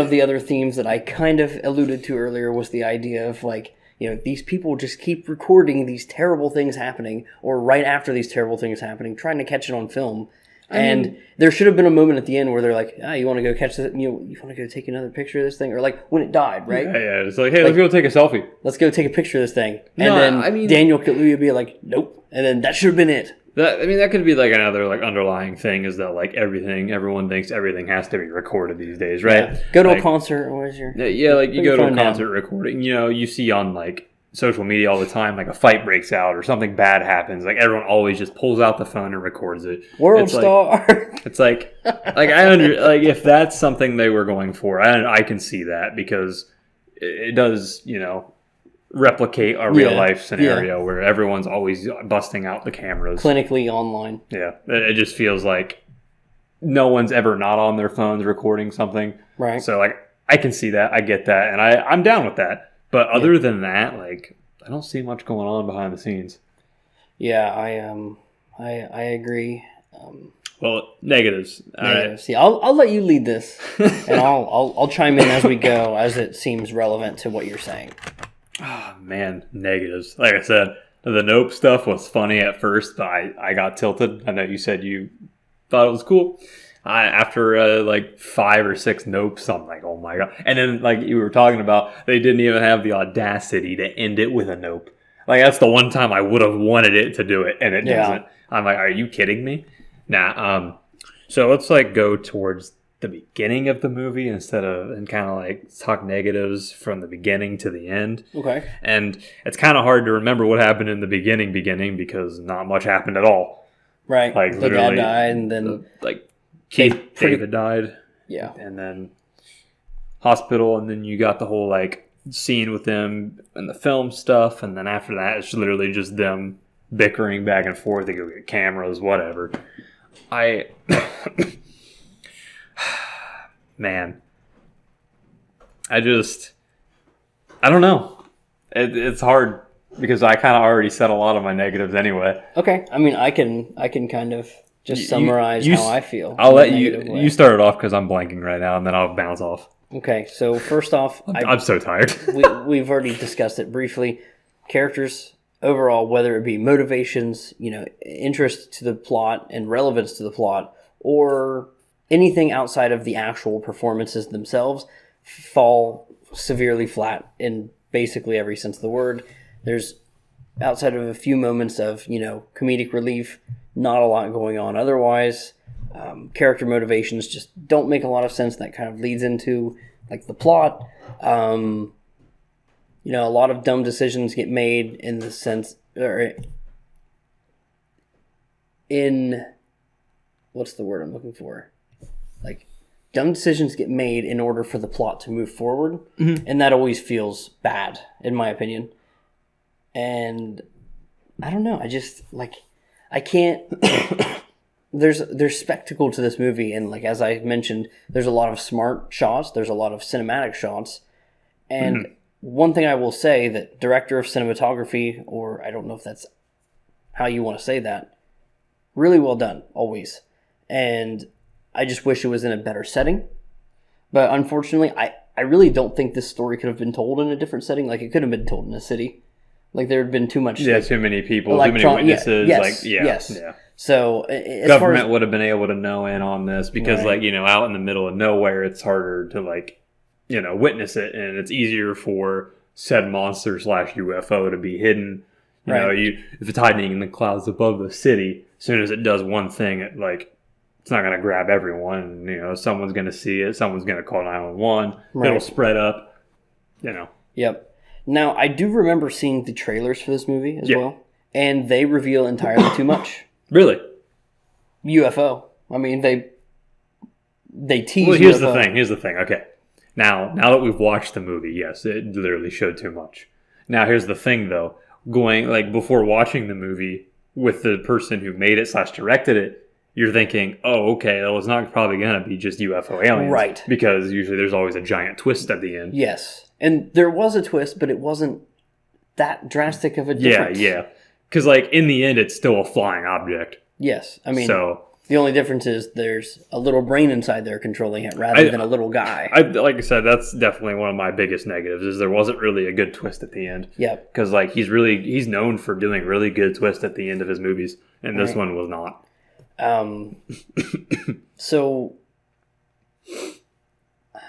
of the other themes that I kind of alluded to earlier was the idea of like, you know, these people just keep recording these terrible things happening or right after these terrible things happening, trying to catch it on film. And there should have been a moment at the end where they're like, you want to go catch this? You want to go take another picture of this thing? Or like when it died, right? Yeah. It's like, hey, let's go take a selfie. Let's go take a picture of this thing. And then Daniel Kaluuya would be like, nope. And then that should have been it. That could be like another like underlying thing is that like everyone thinks everything has to be recorded these days, right? Yeah. Go to a concert. Where's your... Yeah, like you go to a concert recording. You see on like social media all the time, like a fight breaks out or something bad happens. Like everyone always just pulls out the phone and records it. World star. It's like if that's something they were going for, I can see that because it does, replicate a real life scenario where everyone's always busting out the cameras. Clinically online. Yeah. It just feels like no one's ever not on their phones recording something. Right. So like I can see that. I get that. And I'm down with that. But other than that, like I don't see much going on behind the scenes. Yeah, I agree. Well, negatives. Negatives. See, I'll let you lead this, and I'll chime in as we go, as it seems relevant to what you're saying. Oh, man, negatives. Like I said, the Nope stuff was funny at first, but I got tilted. I know you said you thought it was cool. After like 5 or 6 Nopes, I'm like, oh my god. And then like you were talking about, they didn't even have the audacity to end it with a Nope. Like that's the one time I would have wanted it to do it, and it doesn't. I'm like, are you kidding me? Nah. So let's like go towards the beginning of the movie and kind of like talk negatives from the beginning to the end. Okay. And it's kind of hard to remember what happened in the beginning because not much happened at all. Right. Like the dad died, and then David died. Yeah. And then hospital, and then you got the whole like scene with them and the film stuff, and then after that it's literally just them bickering back and forth. They go get cameras, whatever. Man, I don't know. It's hard because I kind of already said a lot of my negatives anyway. Okay, I mean, I can kind of just summarize how I feel. I'll let you start it off because I'm blanking right now, and then I'll bounce off. Okay, so first off, I'm so tired. We've already discussed it briefly. Characters overall, whether it be motivations, interest to the plot and relevance to the plot, or anything outside of the actual performances themselves, fall severely flat in basically every sense of the word. There's, outside of a few moments of, comedic relief, not a lot going on otherwise. Character motivations just don't make a lot of sense. That kind of leads into, like, the plot. A lot of dumb decisions get made in the sense, or in, what's the word I'm looking for? Like, dumb decisions get made in order for the plot to move forward, and that always feels bad, in my opinion. And I don't know. I just I can't. There's spectacle to this movie, and like as I mentioned, there's a lot of smart shots. There's a lot of cinematic shots, and one thing I will say that director of cinematography, or I don't know if that's how you want to say that, really well done always, and I just wish it was in a better setting. But unfortunately, I really don't think this story could have been told in a different setting. Like, it could have been told in a city. Like, there had been too much... Yeah, too many people, too many witnesses. Yes. So, government would have been able to know in on this because, out in the middle of nowhere, it's harder to, witness it. And it's easier for said monster / UFO to be hidden. You know, if it's hiding in the clouds above the city, as soon as it does one thing, it's not going to grab everyone. Someone's going to see it. Someone's going to call 911. Right. It'll spread up. Yep. Now, I do remember seeing the trailers for this movie as well, and they reveal entirely too much. Really? UFO. I mean, they tease. Well, here's UFO. Here's the thing. Okay, now that we've watched the movie, yes, it literally showed too much. Now, here's the thing, though. Before watching the movie with the person who made it / directed it, you're thinking, oh, okay, well, it's not probably going to be just UFO aliens. Right. Because usually there's always a giant twist at the end. Yes. And there was a twist, but it wasn't that drastic of a difference. Yeah. Because, in the end, it's still a flying object. Yes. I mean, the only difference is there's a little brain inside there controlling it rather than a little guy. Like I said, that's definitely one of my biggest negatives is there wasn't really a good twist at the end. Yep. Because, he's known for doing really good twists at the end of his movies, and this one was not. So,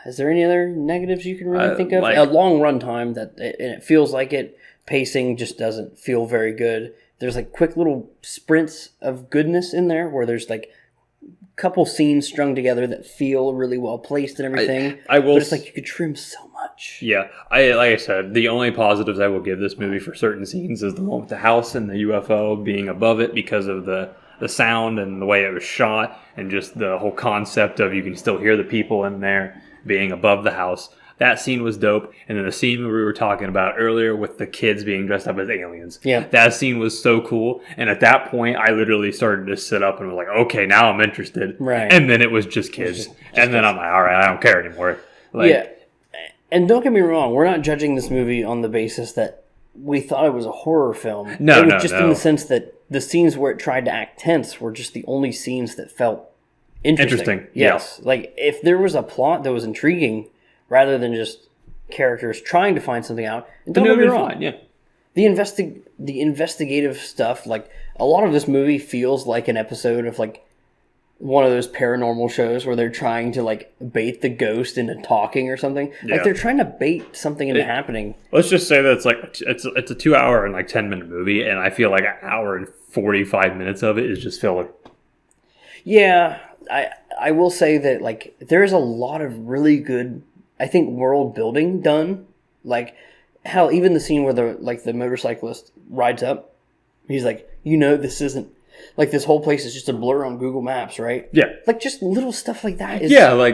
is there any other negatives you can really think of? like- A long run time and it feels like it. Pacing just doesn't feel very good. There's like quick little sprints of goodness in there where there's like a couple scenes strung together that feel really well placed and everything. I will. But it's like you could trim so much. Yeah, like I said, the only positives I will give this movie for certain scenes is the one with the house and the UFO being above it because of the sound and the way it was shot and just the whole concept of you can still hear the people in there being above the house. That scene was dope. And then the scene we were talking about earlier with the kids being dressed up as aliens. Yeah. That scene was so cool. And at that point, I literally started to sit up and was like, okay, now I'm interested. Right. And then it was just kids. And then I'm like, all right, I don't care anymore. Like, yeah. And don't get me wrong, we're not judging this movie on the basis that we thought it was a horror film. No, it was no, just no. in the sense that the scenes where it tried to act tense were just the only scenes that felt interesting. Yes. Yeah. Like, if there was a plot that was intriguing, rather than just characters trying to find something out, and don't get me wrong, fine, yeah. the investigative stuff, like, a lot of this movie feels like an episode of, like, one of those paranormal shows where they're trying to, like, bait the ghost into talking or something. Yeah. Like, they're trying to bait something into happening. Let's just say that it's a 2 hour and like 10-minute movie, and I feel like an hour and 45 minutes of it is just filler. Yeah, I will say that, like, there is a lot of really good, I think, world building done. Like, hell, even the scene where the motorcyclist rides up, he's like, this isn't, like, this whole place is just a blur on Google Maps, right? Yeah. Like, just little stuff like that is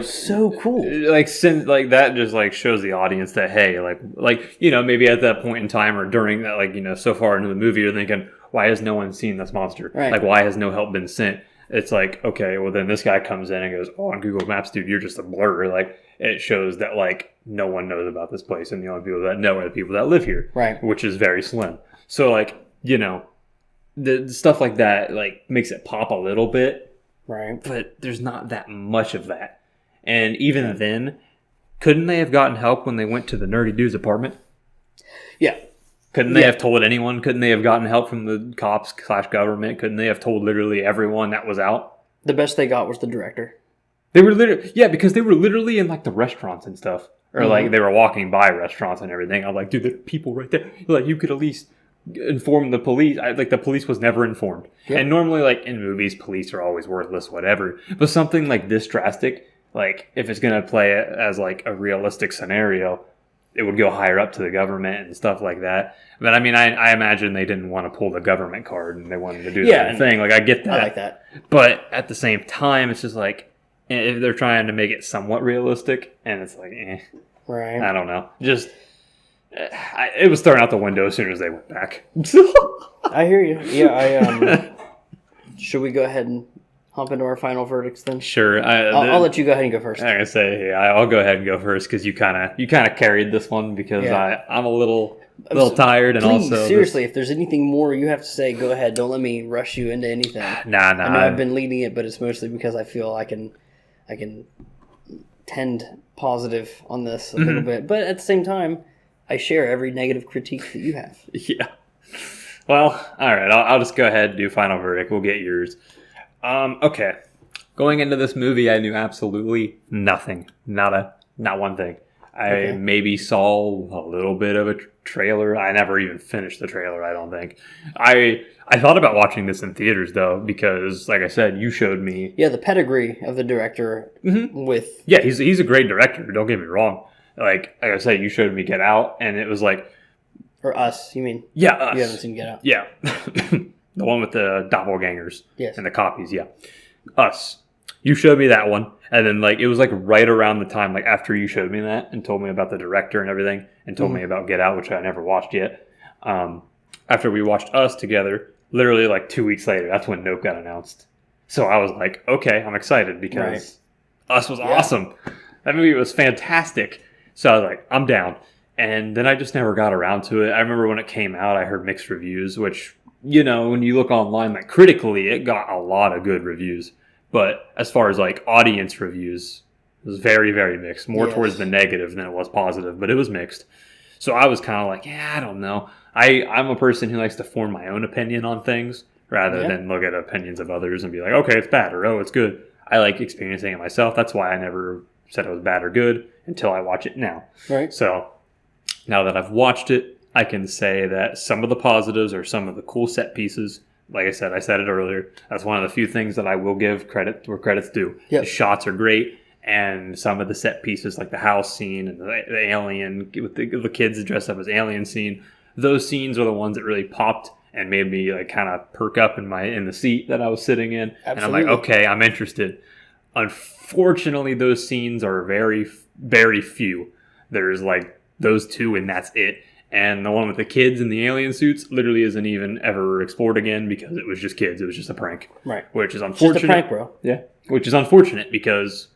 so cool. Like that just like shows the audience that, hey, like maybe at that point in time or during that, like, so far into the movie, you're thinking, why has no one seen this monster? Right. Like, why has no help been sent? It's like, okay, well then this guy comes in and goes, oh, on Google Maps, dude, you're just a blur. Like, it shows that, like, no one knows about this place, and the only people that know are the people that live here. Right. Which is very slim. So, like, the stuff like that, like, makes it pop a little bit. Right. But there's not that much of that. And even then, couldn't they have gotten help when they went to the nerdy dude's apartment? Yeah. Couldn't they have told anyone? Couldn't they have gotten help from the cops/government? Couldn't they have told literally everyone that was out? The best they got was the director. They were literally, because they were literally in, like, the restaurants and stuff. Or, like, they were walking by restaurants and everything. I'm like, dude, there are people right there. Like, you could at least inform the police. The police was never informed. Yep. And normally, like, in movies, police are always worthless, whatever. But something like this drastic, like, if it's going to play it as, like, a realistic scenario, it would go higher up to the government and stuff like that. But, I mean, I imagine they didn't want to pull the government card and they wanted to do the thing. Like, I get that. I like that. But at the same time, it's just like, if they're trying to make it somewhat realistic, and it's like, right? I don't know. Just, it was thrown out the window as soon as they went back. I hear you. Yeah, should we go ahead and hop into our final verdicts then? Sure. I'll let you go ahead and go first. I'm gonna say, I'll go ahead and go first because you kind of carried this one because I'm a little tired and Please, also seriously, if there's anything more you have to say, go ahead. Don't let me rush you into anything. Nah. I know I've been leading it, but it's mostly because I feel I can tend positive on this a little bit. But at the same time, I share every negative critique that you have. Yeah. Well, all right. I'll just go ahead and do final verdict. We'll get yours. Okay. Going into this movie, I knew absolutely nothing. Not one thing. I maybe saw a little bit of a trailer. I never even finished the trailer, I don't think. I thought about watching this in theaters, though, because, like I said, you showed me... Yeah, the pedigree of the director with... Yeah, he's a great director, don't get me wrong. Like I said, you showed me Get Out, and it was like... Or Us, you mean? Yeah, Us. You haven't seen Get Out. Yeah. The one with the doppelgangers. Yes. And the copies, yeah. Us. You showed me that one, and then, like, it was, like, right around the time, like, after you showed me that and told me about the director and everything, and told me about Get Out, which I never watched yet. After we watched Us together, literally, like, 2 weeks later, that's when Nope got announced. So I was like, okay, I'm excited because Us was awesome. That movie was fantastic. So I was like, I'm down. And then I just never got around to it. I remember when it came out, I heard mixed reviews, which, when you look online, like, critically, it got a lot of good reviews. But as far as, like, audience reviews, it was very, very mixed. More towards the negative than it was positive, but it was mixed. So I was kind of like, I don't know. I'm a person who likes to form my own opinion on things, rather than look at opinions of others and be like, okay, it's bad, or oh, it's good. I like experiencing it myself. That's why I never said it was bad or good until I watch it now. Right. So now that I've watched it, I can say that some of the positives are some of the cool set pieces. Like I said it earlier. That's one of the few things that I will give credit where credit's due. Yep. The shots are great, and some of the set pieces, like the house scene and the alien with the kids dressed up as alien scene, those scenes are the ones that really popped and made me like kind of perk up in the seat that I was sitting in. Absolutely. And I'm like, okay, I'm interested. Unfortunately, those scenes are very, very few. There's like those two, and that's it. And the one with the kids in the alien suits literally isn't even ever explored again because it was just kids. It was just a prank. Right. Which is unfortunate. Just a prank, bro. Yeah. Which is unfortunate because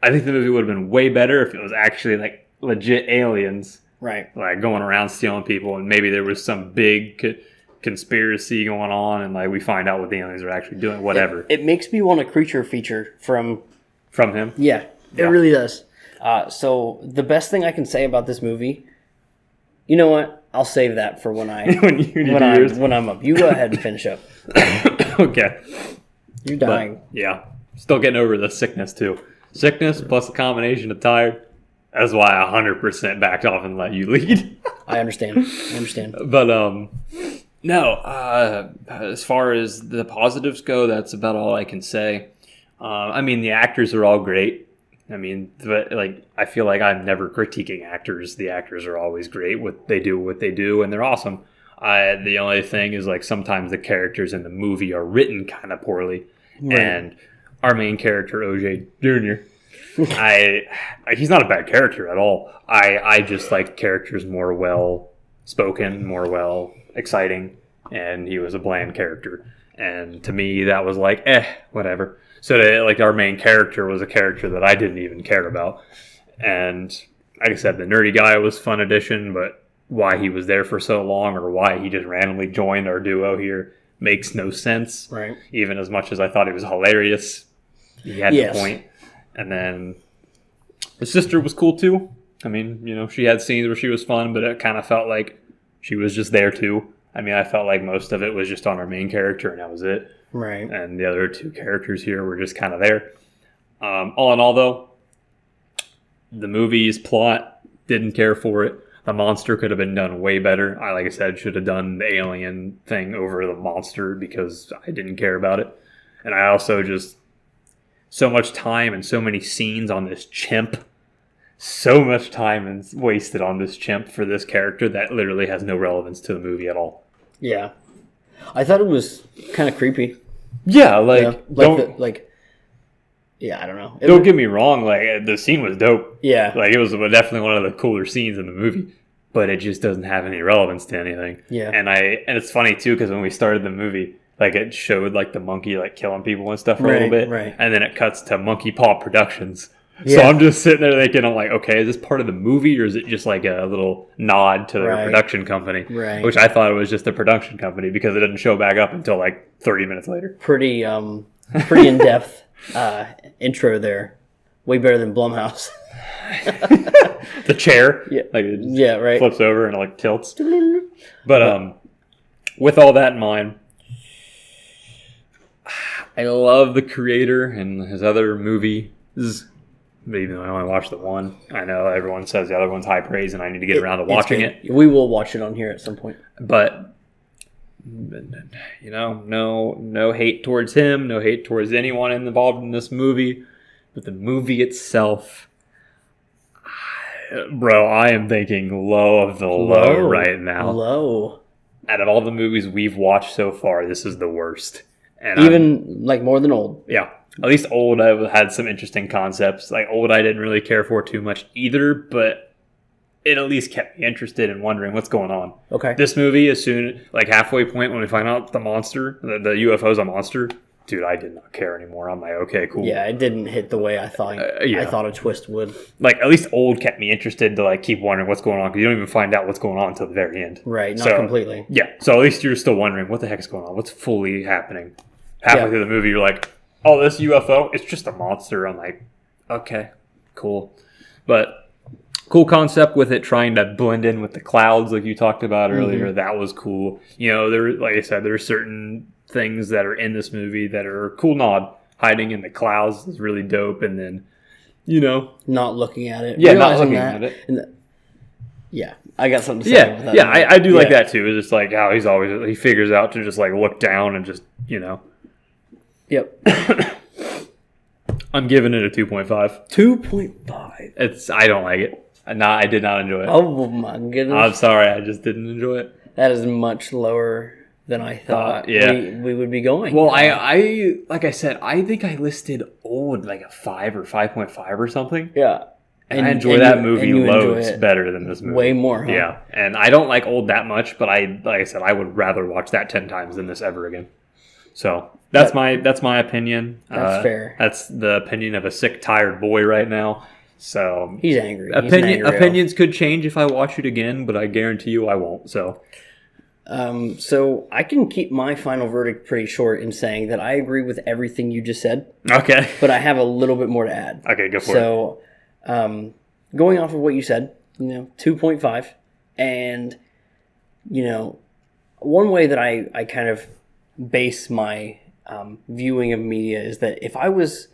I think the movie would have been way better if it was actually like legit aliens. Right. Like going around stealing people, and maybe there was some big conspiracy going on, and like we find out what the aliens are actually doing, whatever. It makes me want a creature feature from him. Yeah, it really does. So the best thing I can say about this movie, you know what? I'll save that for when I'm up. You go ahead and finish up. Okay. You're dying. But, yeah. Still getting over the sickness too. Sickness plus a combination of tired. That's why I 100% backed off and let you lead. I understand. But no. As far as the positives go, that's about all I can say. I mean, the actors are all great. I mean, but like I feel like I'm never critiquing actors. The actors are always great. What they do, and they're awesome. The only thing is like sometimes the characters in the movie are written kind of poorly, right. And our main character OJ Jr. He's not a bad character at all. I just like characters more well spoken, more well exciting, and he was a bland character. And to me, that was like whatever. So like our main character was a character that I didn't even care about. And like I said, the nerdy guy was fun addition, but why he was there for so long or why he just randomly joined our duo here makes no sense. Right. Even as much as I thought he was hilarious, he had the point. And then his sister was cool too. I mean, you know, she had scenes where she was fun, but it kind of felt like she was just there too. I mean, I felt like most of it was just on our main character, and that was it. Right. And the other two characters here were just kind of there. All in all, though, the movie's plot, didn't care for it. The monster could have been done way better. Like I said, should have done the alien thing over the monster because I didn't care about it. And I also just... so much time and so many scenes on this chimp. So much time wasted on this chimp for this character that literally has no relevance to the movie at all. Yeah. I thought it was kind of creepy. Yeah, like... yeah, I don't know. Don't get me wrong, like, the scene was dope. Yeah. Like, it was definitely one of the cooler scenes in the movie. But it just doesn't have any relevance to anything. Yeah. And it's funny, too, because when we started the movie... like, it showed, like, the monkey, like, killing people and stuff for a little bit. Right. And then it cuts to Monkey Paw Productions. Yeah. So I'm just sitting there thinking, I'm like, okay, is this part of the movie or is it just, like, a little nod to their production company? Right. Which I thought it was just a production company because it didn't show back up until, like, 30 minutes later. Pretty in-depth intro there. Way better than Blumhouse. The chair. Yeah. Like, it right. flips over and it, like, tilts. But with all that in mind... I love the creator and his other movies, even though I only watched the one. I know everyone says the other one's high praise, and I need to get around to watching it. We will watch it on here at some point. But, you know, no hate towards him, no hate towards anyone involved in this movie. But the movie itself, bro, I am thinking low of the low right now. Low. Out of all the movies we've watched so far, this is the worst. And even like more than Old. Yeah. At least Old, I had some interesting concepts. Like Old, I didn't really care for too much either, but it at least kept me interested in wondering what's going on. Okay. This movie, as soon, like halfway point when we find out the monster, the UFO's a monster, dude, I did not care anymore. I'm like, okay, cool. Yeah, it didn't hit the way I thought. I thought a twist would. Like at least Old kept me interested to like keep wondering what's going on because you don't even find out what's going on until the very end. Right. Not completely. Yeah. So at least you're still wondering what the heck is going on. What's fully happening? Halfway through the movie, you're like, oh, this UFO, it's just a monster. I'm like, okay, cool. But Cool concept with it trying to blend in with the clouds, like you talked about earlier. That was cool. There, like I said, there are certain things that are in this movie that are a cool nod. Hiding in the clouds is really dope, and then, not looking at it. Yeah, not looking at it. Yeah, I got something to say about that. Yeah, I do like that too. It's just like how he figures out to just like look down and just, Yep. I'm giving it a 2.5. 2.5. I don't like it. I did not enjoy it. Oh my goodness. I'm sorry, I just didn't enjoy it. That is much lower than I thought we would be going. Well, I like I said, I think I listed Old like a 5 or 5.5 or something. Yeah. And I enjoy that movie loads better than this movie. Way more, huh? Yeah. And I don't like Old that much, but like I said, I would rather watch that 10 times than this ever again. So that's my opinion. That's fair. That's the opinion of a sick, tired boy right now. So he's angry. Opinions could change if I watch it again, but I guarantee you I won't. So I can keep my final verdict pretty short in saying that I agree with everything you just said. Okay. But I have a little bit more to add. Okay, go for it. So, going off of what you said, 2.5, and one way that I kind of base my viewing of media is that if I was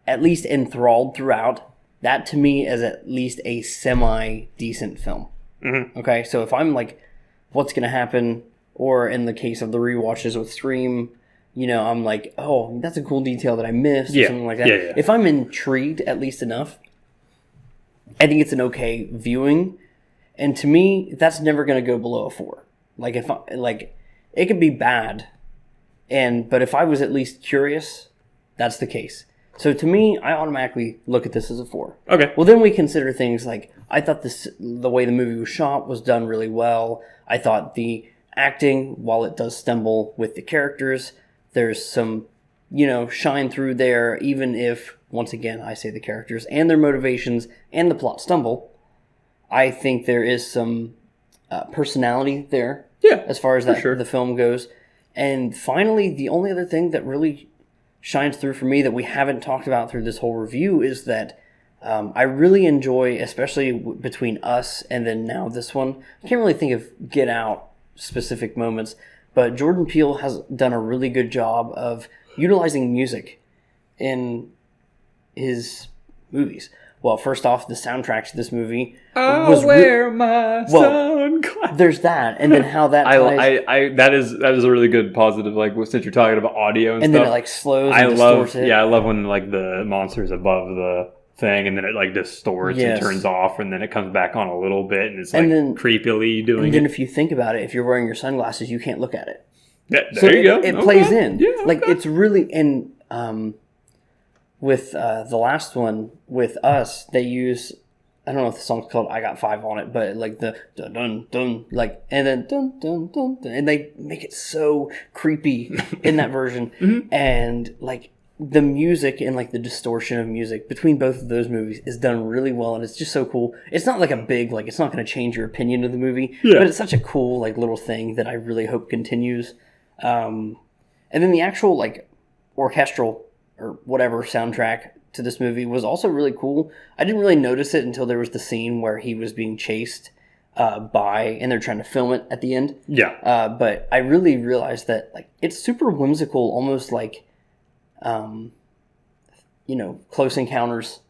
at least enthralled throughout, that to me is at least a semi-decent film. Mm-hmm. Okay, so if I'm like, what's going to happen, or in the case of the rewatches with Stream, I'm like, oh, that's a cool detail that I missed, or something like that. Yeah. If I'm intrigued at least enough, I think it's an okay viewing, and to me, that's never going to go below a 4. Like it could be bad, but if I was at least curious, that's the case. So to me, I automatically look at this as a 4. Okay. Well, then we consider things like, I thought the way the movie was shot was done really well. I thought the acting, while it does stumble with the characters, there's some, shine through there, even if, once again, I say the characters and their motivations and the plot stumble. I think there is some personality there. Yeah, as far as the film goes. And finally, the only other thing that really shines through for me that we haven't talked about through this whole review is that I really enjoy, especially between us and then now this one, I can't really think of Get Out specific moments, but Jordan Peele has done a really good job of utilizing music in his movies. Well, first off, the soundtrack to this movie was my sunglasses. There's that, and then how that ties. that is a really good positive. Like since you're talking about audio and stuff, then it like slows. And distorts it. Yeah, I love when like the monster's above the thing, and then it like distorts and turns off, and then it comes back on a little bit, and it's like creepily doing. And then if you think about it, if you're wearing your sunglasses, you can't look at it. Yeah, there you go. It plays in. Yeah, like it's really with the last one with Us, they use, I don't know if the song's called I Got Five on it, but like the dun dun dun, like, and then dun dun dun, dun, and they make it so creepy in that version. Mm-hmm. And like the music and like the distortion of music between both of those movies is done really well, and it's just so cool. It's not like a big, like, it's not going to change your opinion of the movie, but it's such a cool like little thing that I really hope continues. And then the actual like orchestral or whatever soundtrack to this movie was also really cool. I didn't really notice it until there was the scene where he was being chased and they're trying to film it at the end. Yeah. But I really realized that like it's super whimsical, almost like, Close Encounters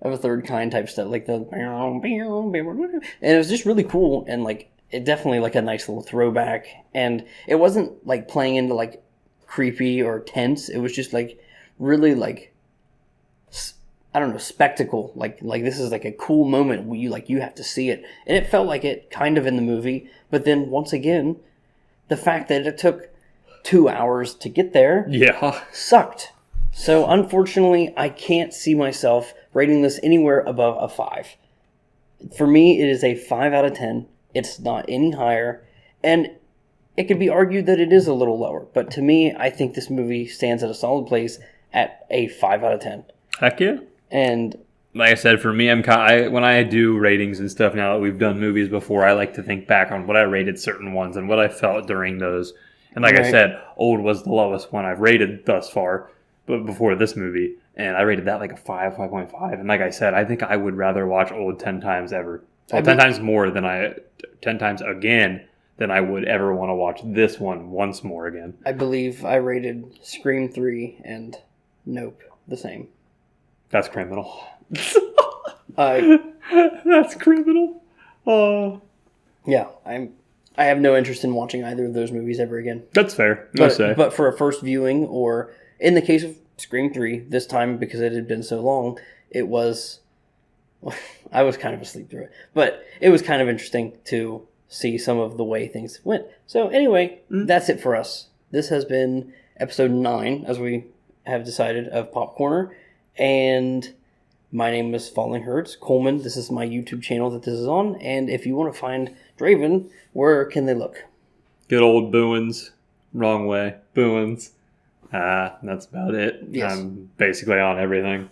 of a Third Kind type stuff, like and it was just really cool, and like it definitely like a nice little throwback, and it wasn't like playing into like creepy or tense. It was just like really like, I don't know, spectacle. Like this is like a cool moment where you have to see it, and it felt like it kind of in the movie. But then once again, the fact that it took 2 hours to get there, sucked. So unfortunately, I can't see myself rating this anywhere above a 5. For me, it is a 5 out of 10. It's not any higher, and it could be argued that it is a little lower. But to me, I think this movie stands at a solid place at a 5 out of 10. Heck yeah. And like I said, for me, when I do ratings and stuff, now that we've done movies before, I like to think back on what I rated certain ones and what I felt during those. And like I said, Old was the lowest one I've rated thus far, but before this movie. and I rated that like a 5.5. And like I said, I think I would rather watch old 10 times ever. Well, 10 times more than 10 times again than I would ever want to watch this one once more again. I believe I rated Scream 3 and Nope the same. That's criminal. That's criminal. Yeah, I have no interest in watching either of those movies ever again. That's fair. But for a first viewing, or in the case of Scream 3, this time because it had been so long, it was... I was kind of asleep through it. But it was kind of interesting to see some of the way things went. So anyway, that's it for us. This has been episode 9, as we have decided, of Pop Corner. And my name is Falling Hurts. Coleman, this is my YouTube channel that this is on. And if you want to find Draven, where can they look? Good old Booins. Wrong way. Booins. That's about it. Yes. I'm basically on everything.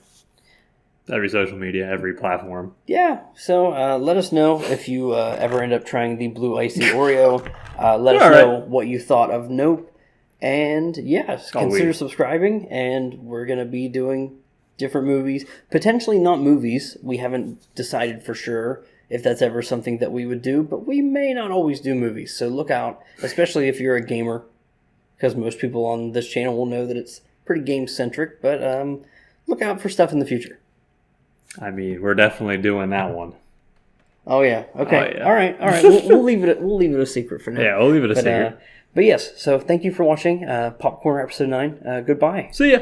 Every social media, every platform. Yeah, so let us know if you ever end up trying the Blue Icy Oreo. Let us know what you thought of Nope. And yes, consider subscribing. And we're going to be doing different movies. Potentially not movies. We haven't decided for sure if that's ever something that we would do. But we may not always do movies. So look out, especially if you're a gamer. Because most people on this channel will know that it's pretty game-centric. But look out for stuff in the future. I mean, we're definitely doing that one. Oh yeah. Okay. Oh, yeah. All right. We'll leave it. We'll leave it a secret for now. Yeah, we'll leave it a secret. But yes. So thank you for watching Pop Corner episode 9. Goodbye. See ya.